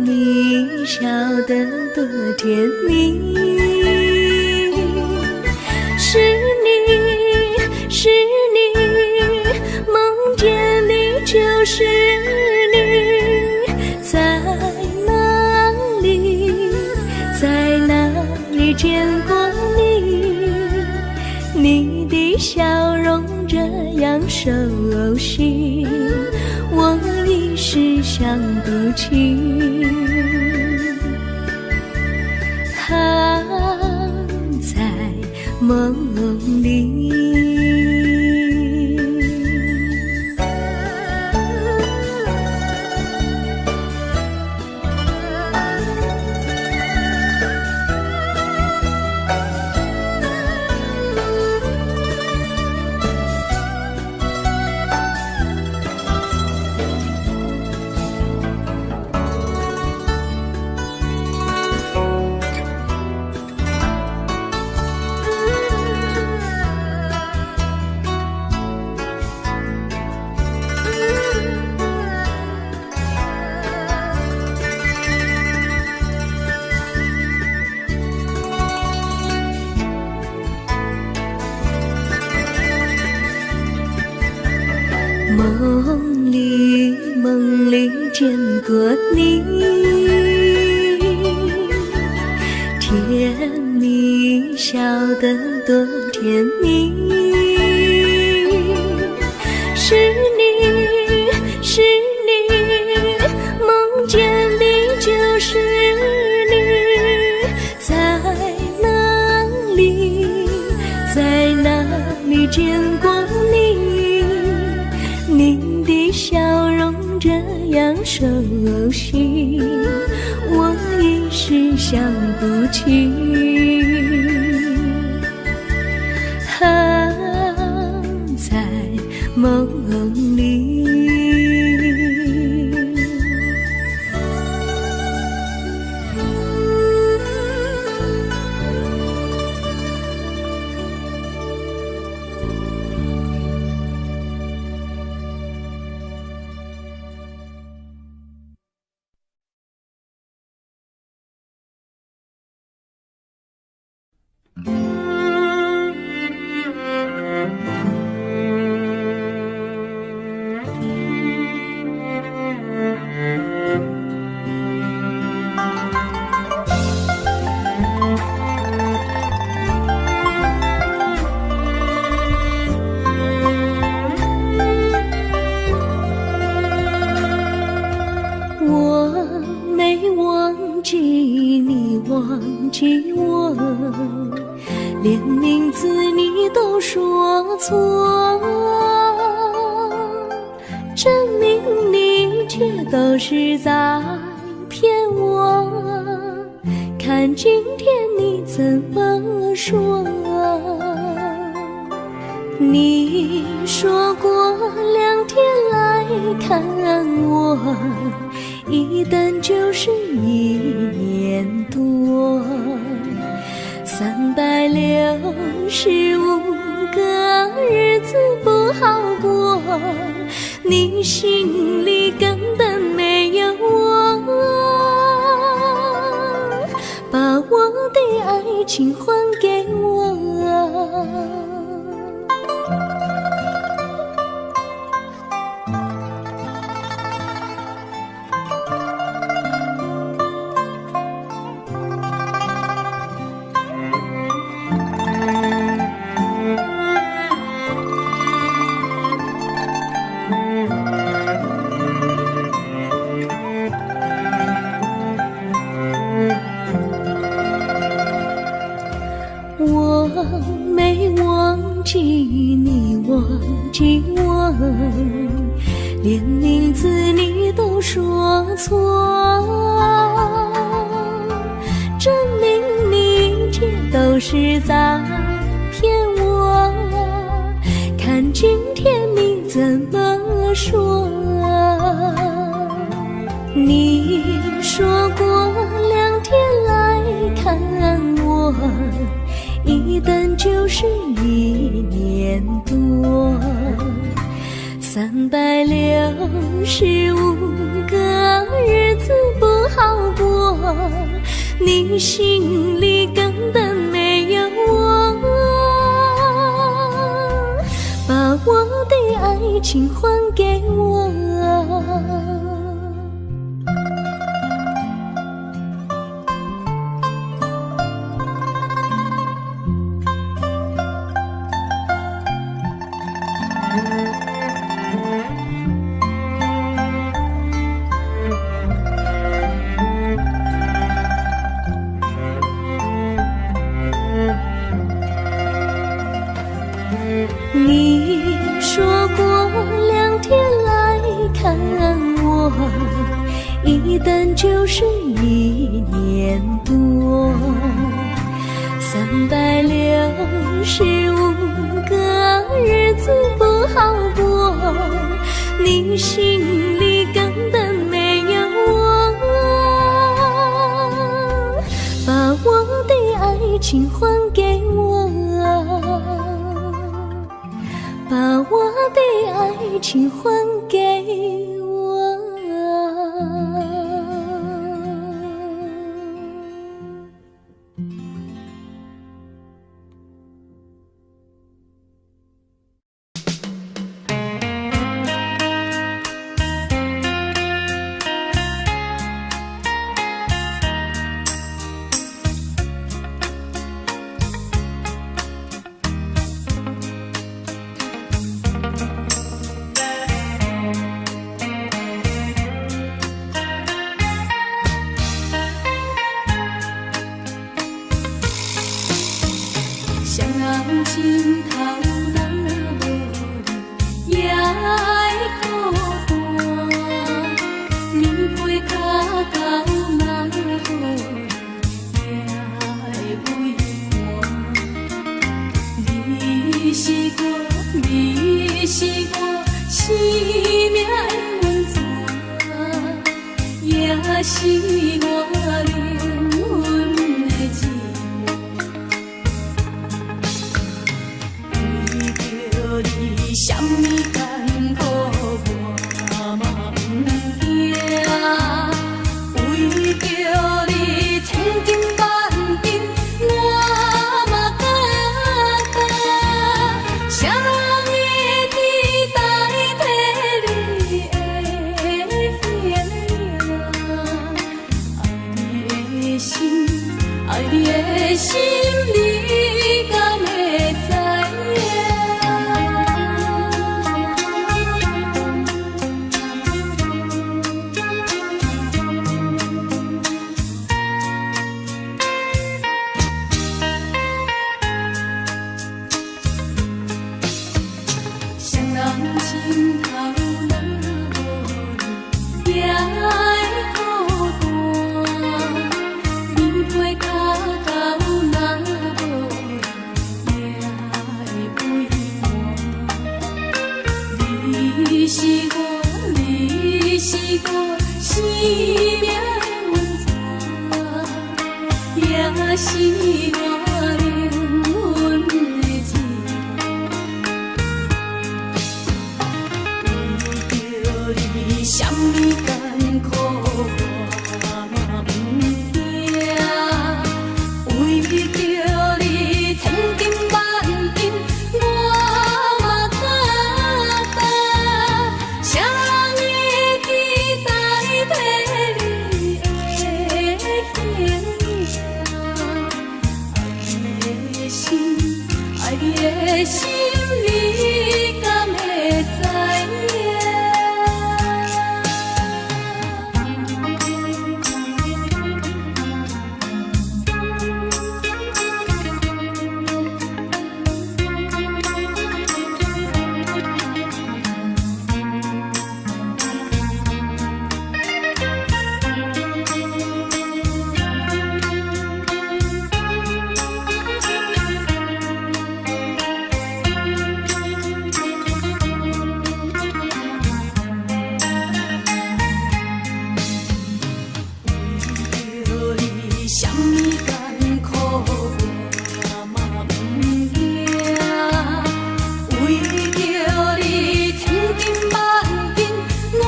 蜜笑得多甜蜜。是你，是你，梦见你就是你。在哪里，在哪里见过你？你的笑容这样熟悉，我一时想不起。在梦里。梦里见过你，甜蜜笑得多甜蜜。是你，是你，梦见你就是你。在哪里，在哪里见过你？你的笑容这样熟悉，我一时想不起。在梦里。忘记我，连名字你都说错，证明你一切都是在骗我。看今天你怎么说？你说过2天来看我，一等就是一年多，365个日子不好过，你心里根本没有我，把我的爱情还给我我没忘记你忘记我，连名字你都说错，证明你一切都是在骗我，看今天你怎么说。你说过2天来看我，一等就是一年多，365个日子不好过，你心里根本没有我，把我的爱情还给我你说过2天来看我，一等就是一年多，365个日子不好过，你心里根本没有我，把我的爱情还给我，把我的爱情还给我。心头若无你，也会孤单。棉被脚到嘛无你，也会畏寒。你是我，你是我生命的温泉，也是我灵魂的寂寞。什么艰苦我嘛不惊，为着你千金万金我嘛敢干。啥人会替代替你的形？爱你的心，你敢会知影？命温存，也是我灵魂的情。为着你，什么艰苦我嘛不惊，为着你千金万金我嘛敢担。啥人会期待替你的形象？爱你的心，你敢会知影？什么艰苦我嘛不惊，为着你千金万金我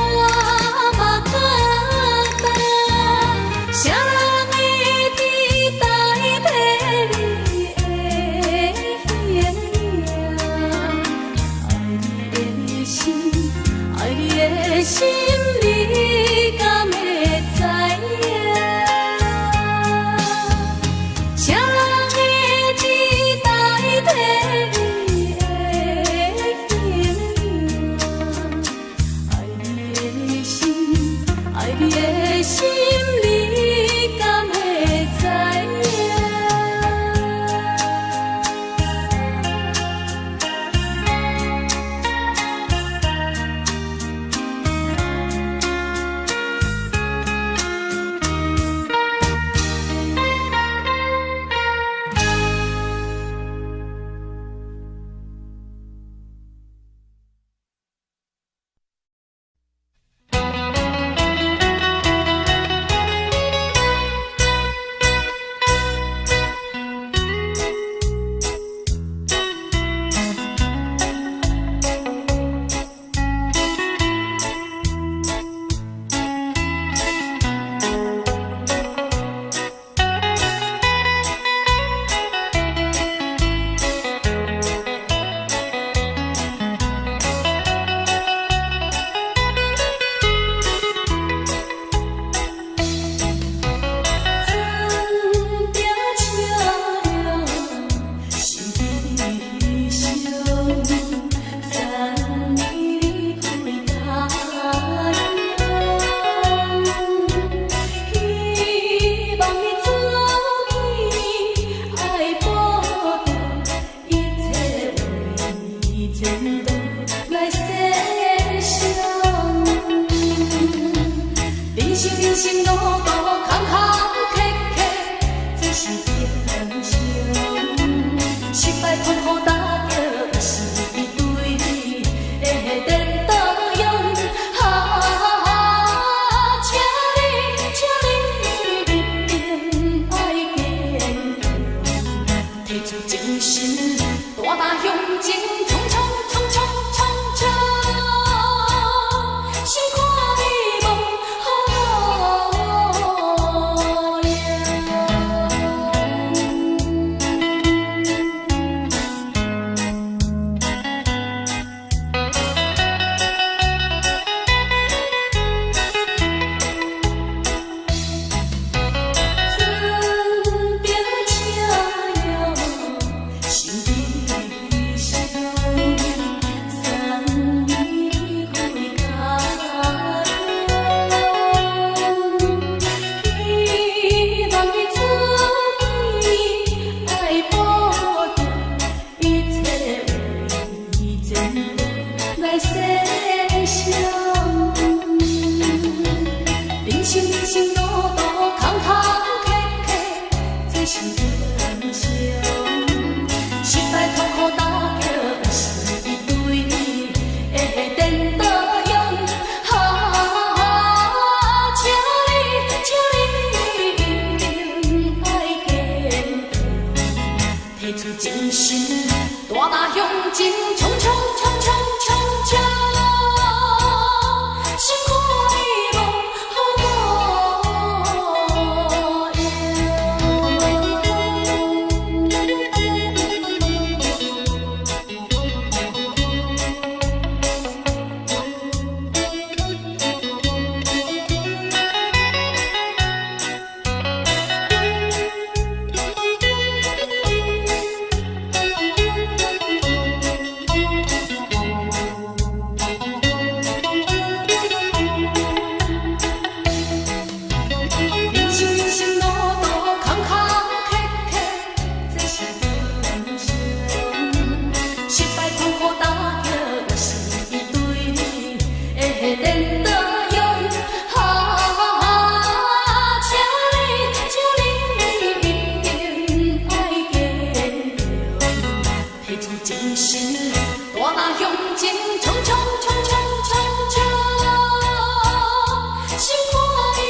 嘛敢担。啥人会期待替你的形象？爱你的心，爱你的心，你敢会知影？啥人会期待替你的形象？爱你的心，爱你的心，你敢会知影？人生路途坎坎坷坷，这是人生。失败痛苦打着是对你的颠倒勇。请你一定爱坚强，提出精神，大大向前冲冲冲冲冲冲，先看你梦。马向前冲冲冲冲冲冲，心看伊无人生人生路途坎坎坷坷，这是人生。失败痛苦打击，也是伊对你的练导样。请你一定爱坚强，提出精神，大马向前冲冲冲冲冲冲，心看伊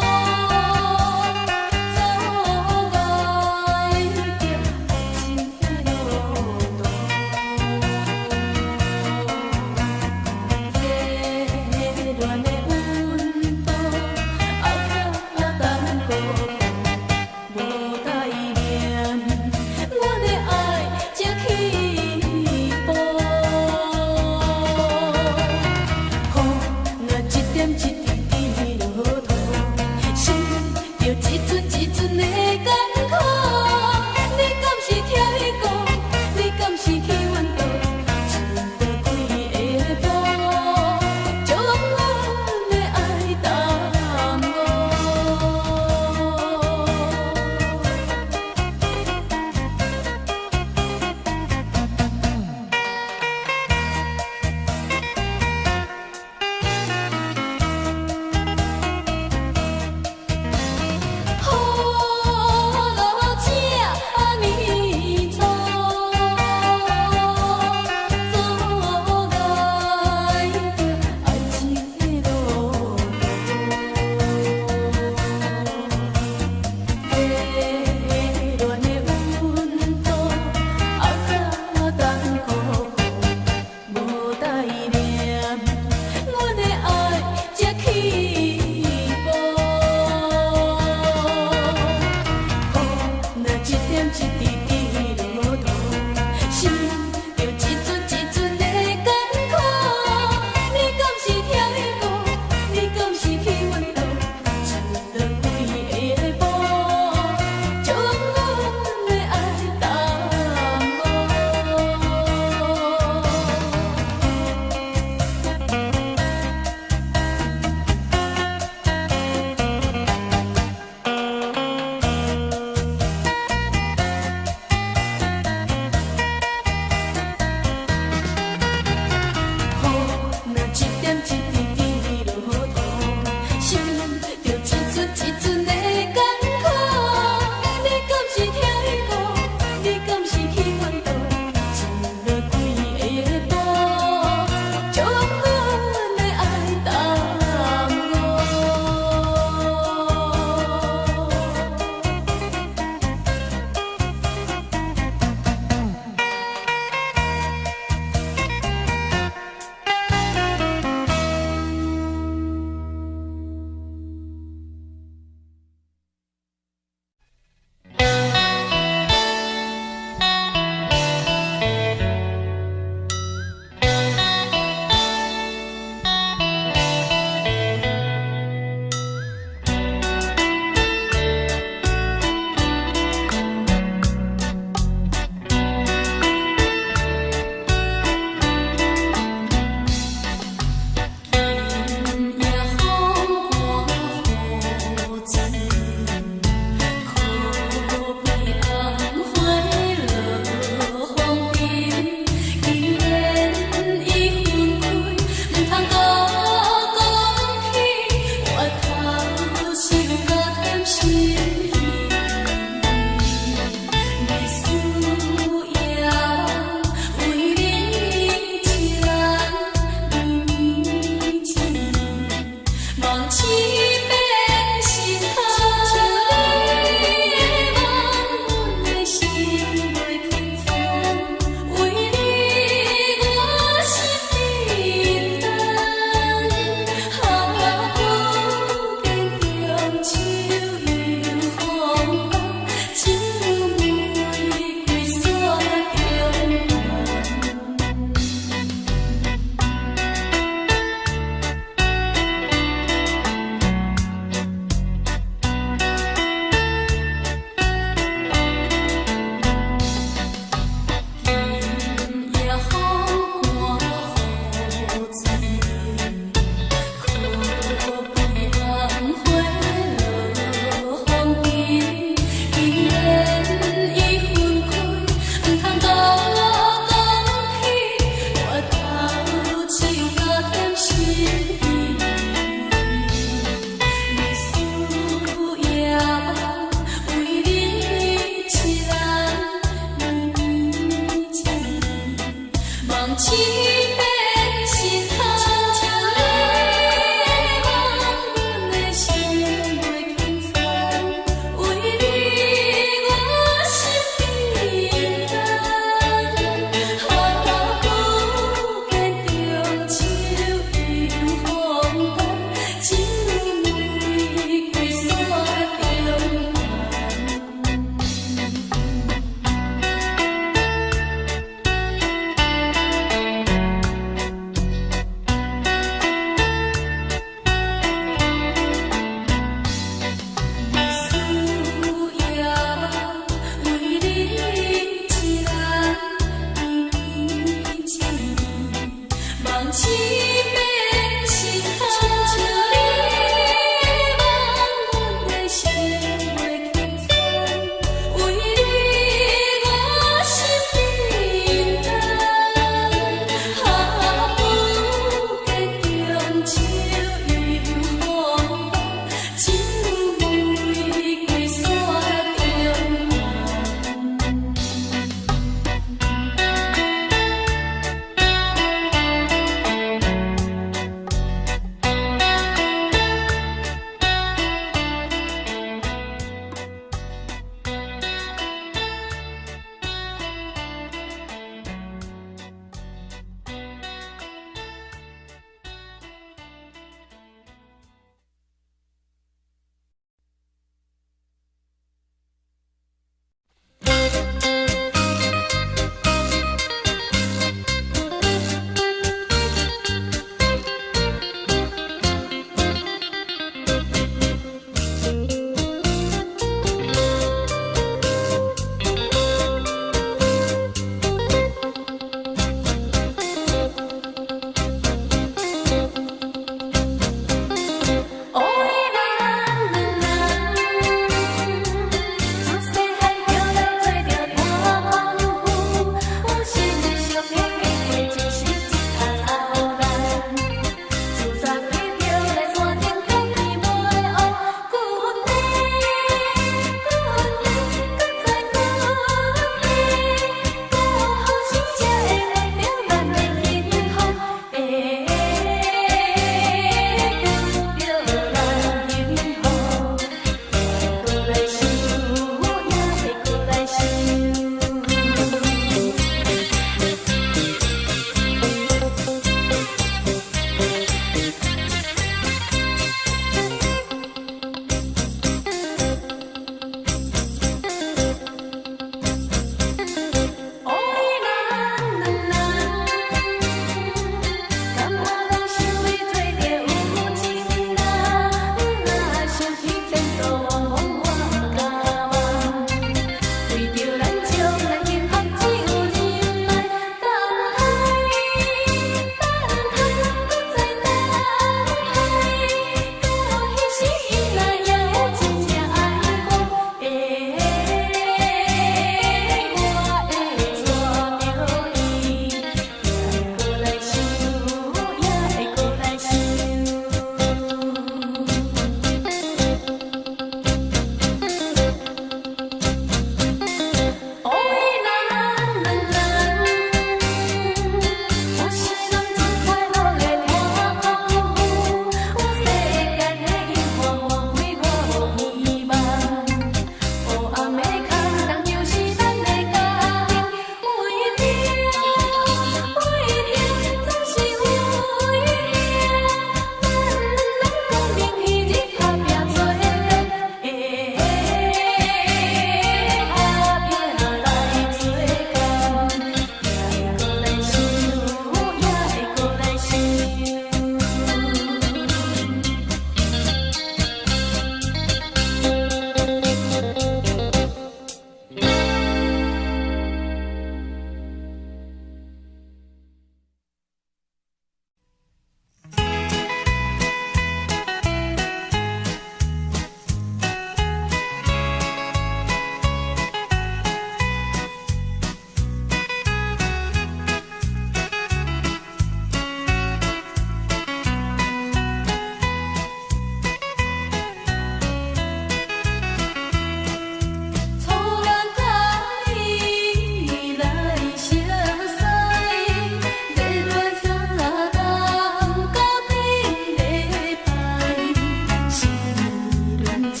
才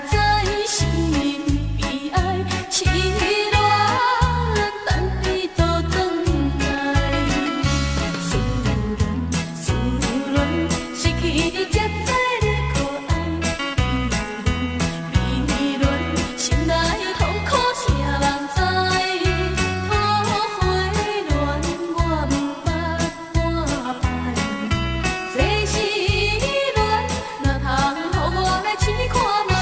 知是悲哀，痴恋等你倒转来。思恋失去你才知你可爱，迷恋心内痛苦谁人知？土花恋我不捌半摆，这是恋，哪通予我来试看卖？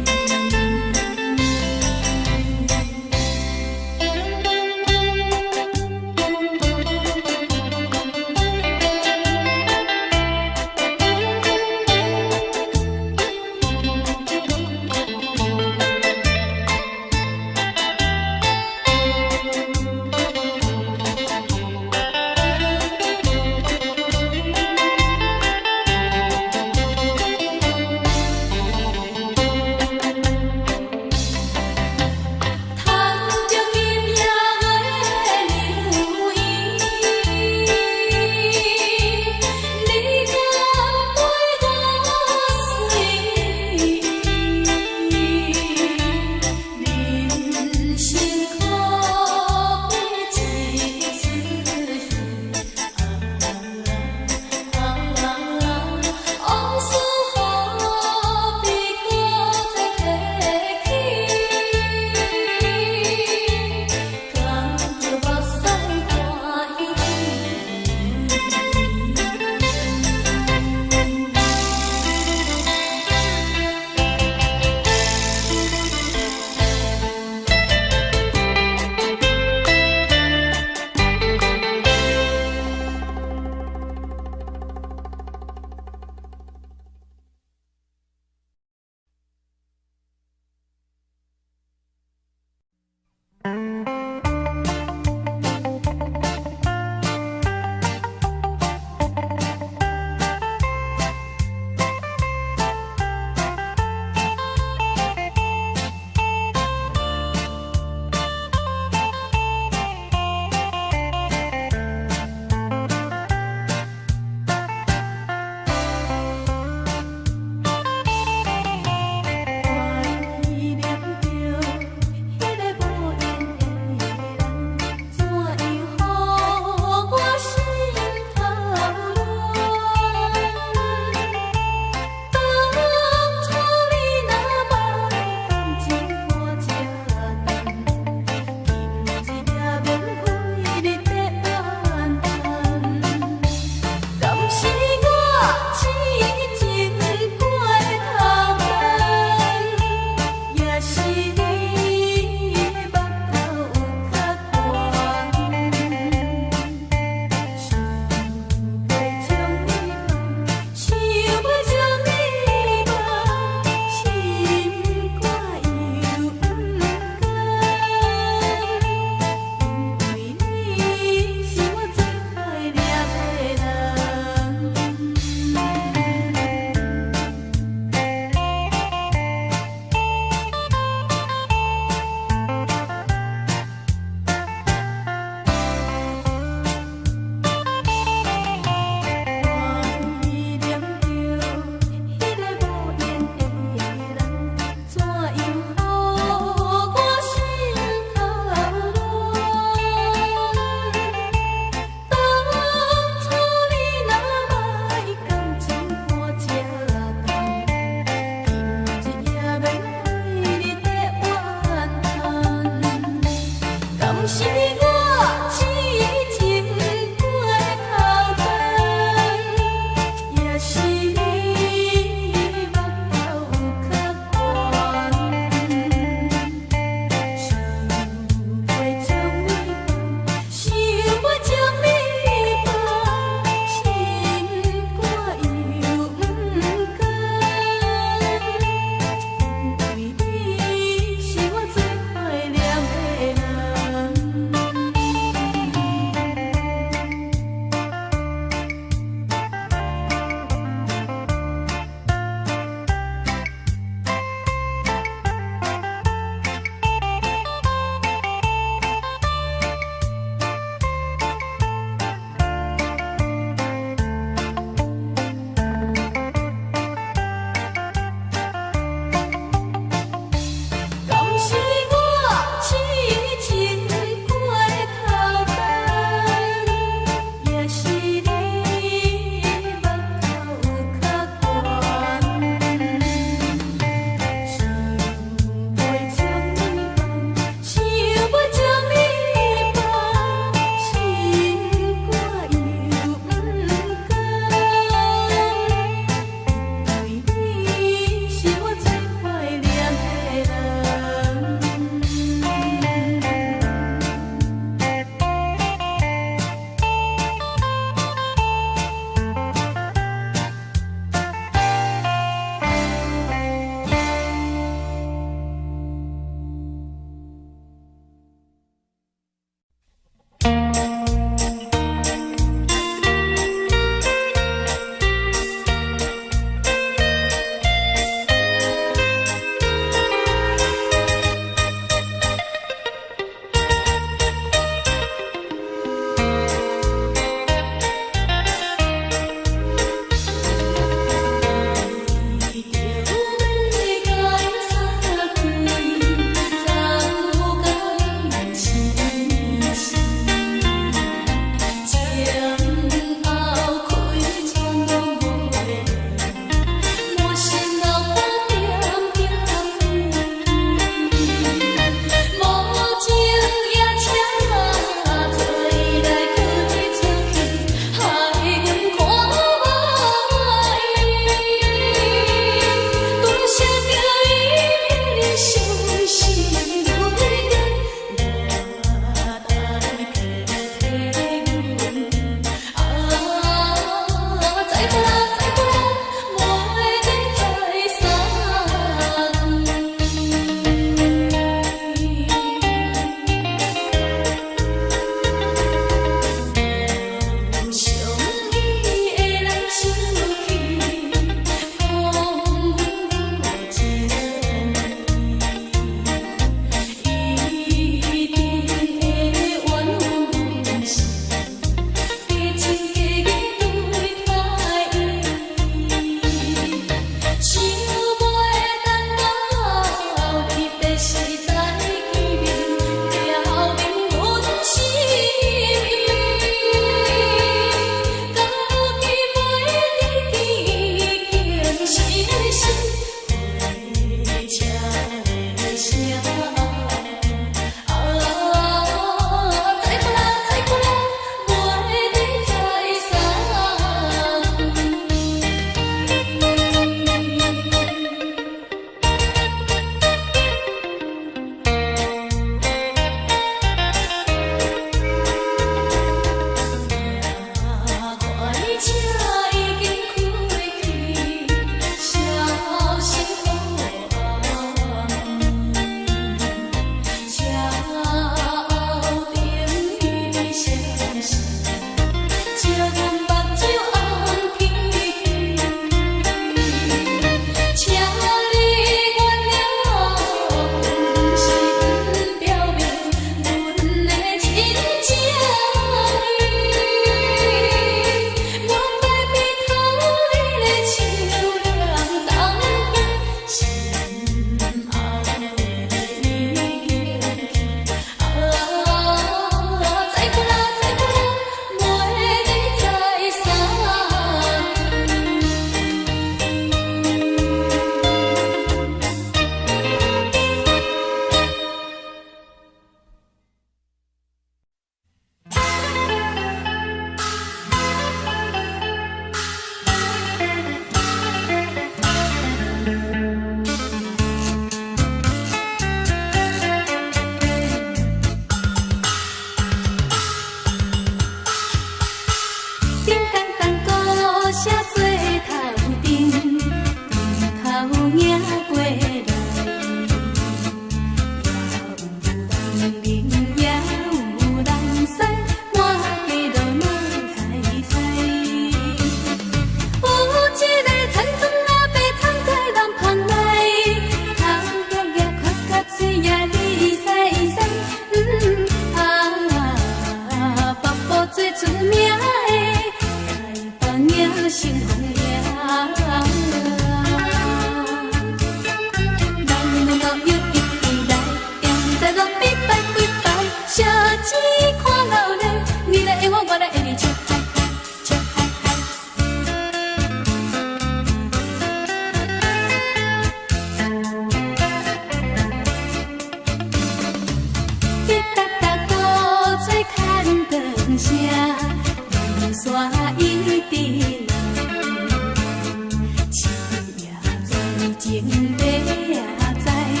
也知影，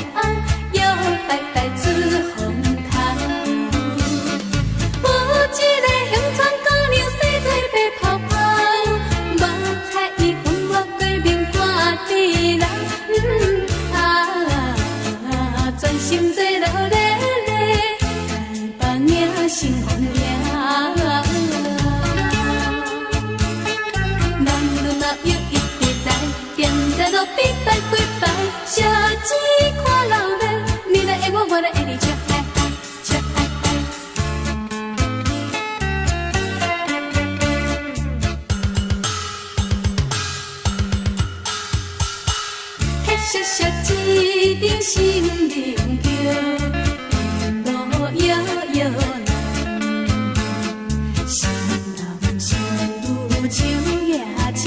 摇摆摆出风头。有一个乡村姑娘，洗嘴白泡泡，目彩伊风我过面半地人，专心做落咧咧，台北影成风影。比摆几摆，写字看流泪，你来爱我，我来爱你，笑爱爱，笑爱爱。嘿，小小一张心灵桥，路遥遥难，心人心如秋也秋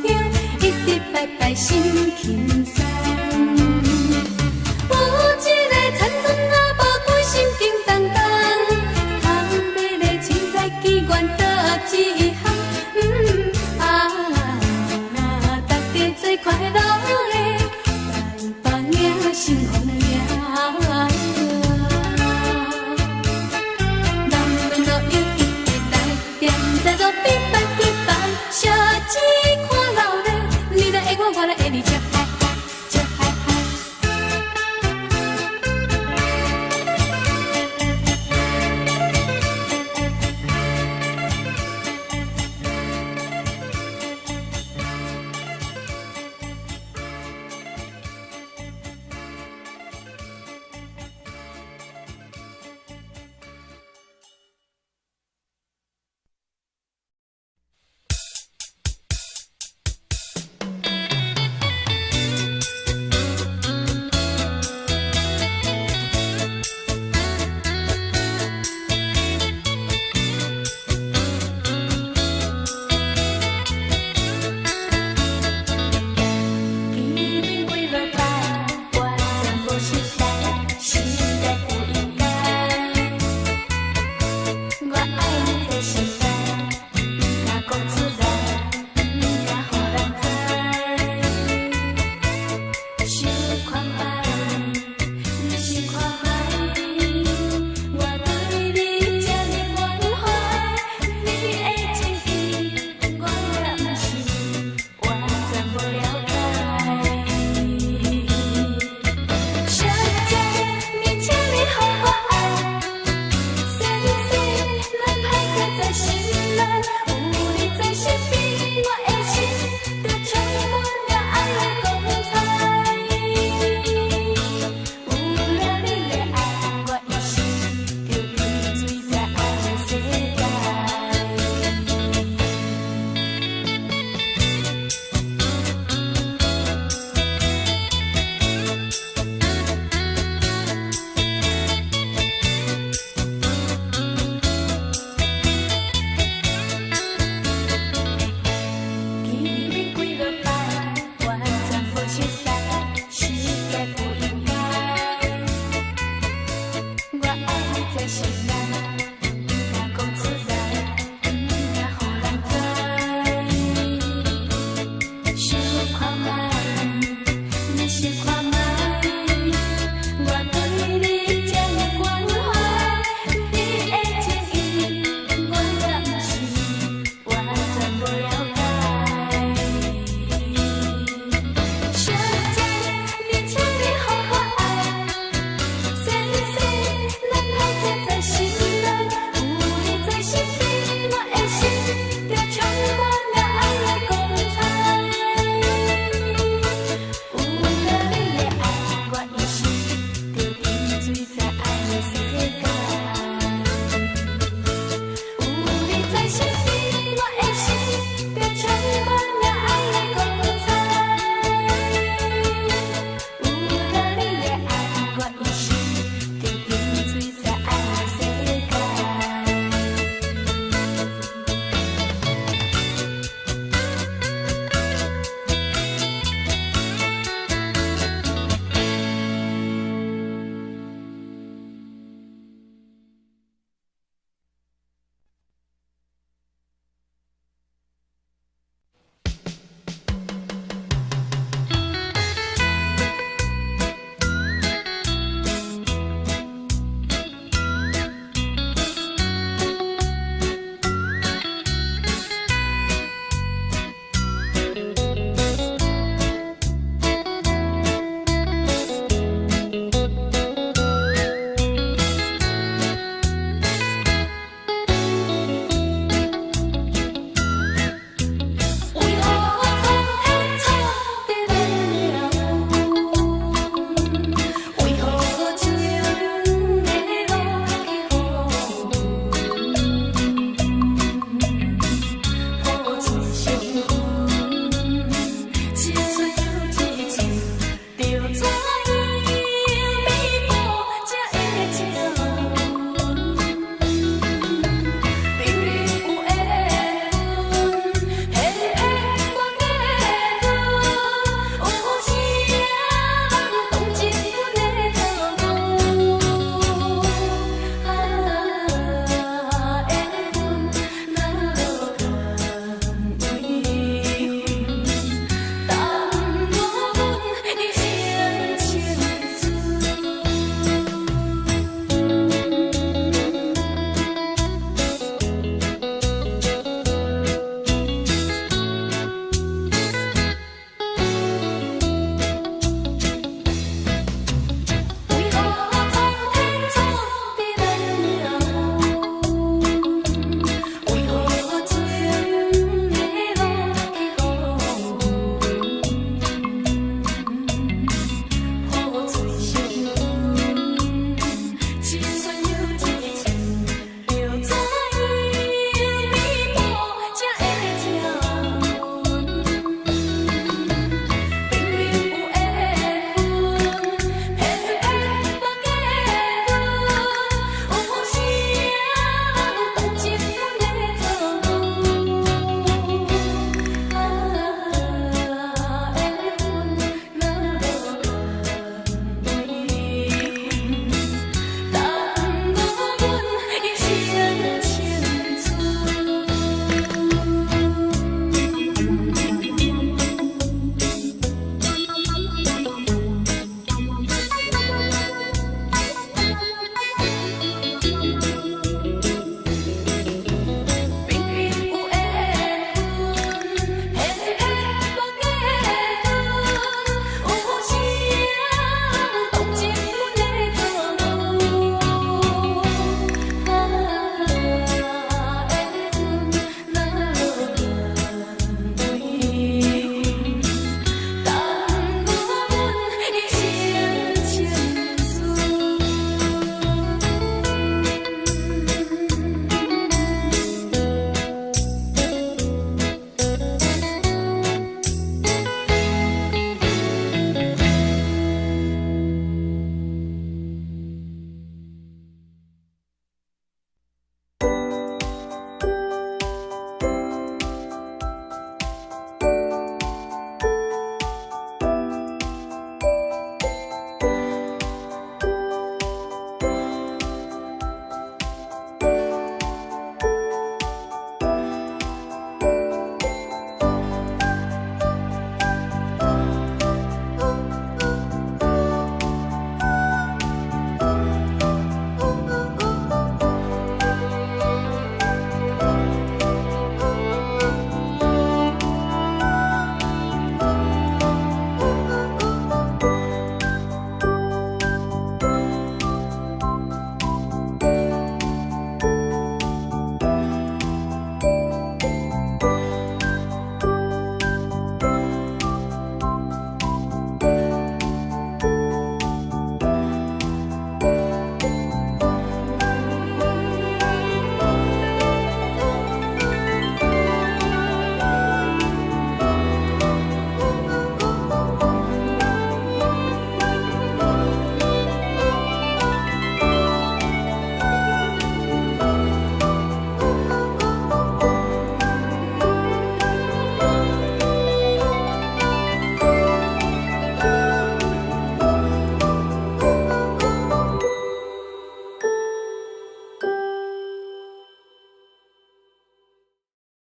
香，一直摆摆心轻松。有一个田村阿婆，规心叮当当，头尾咧清彩祈愿倒一项，大家做快乐的，台北影成风。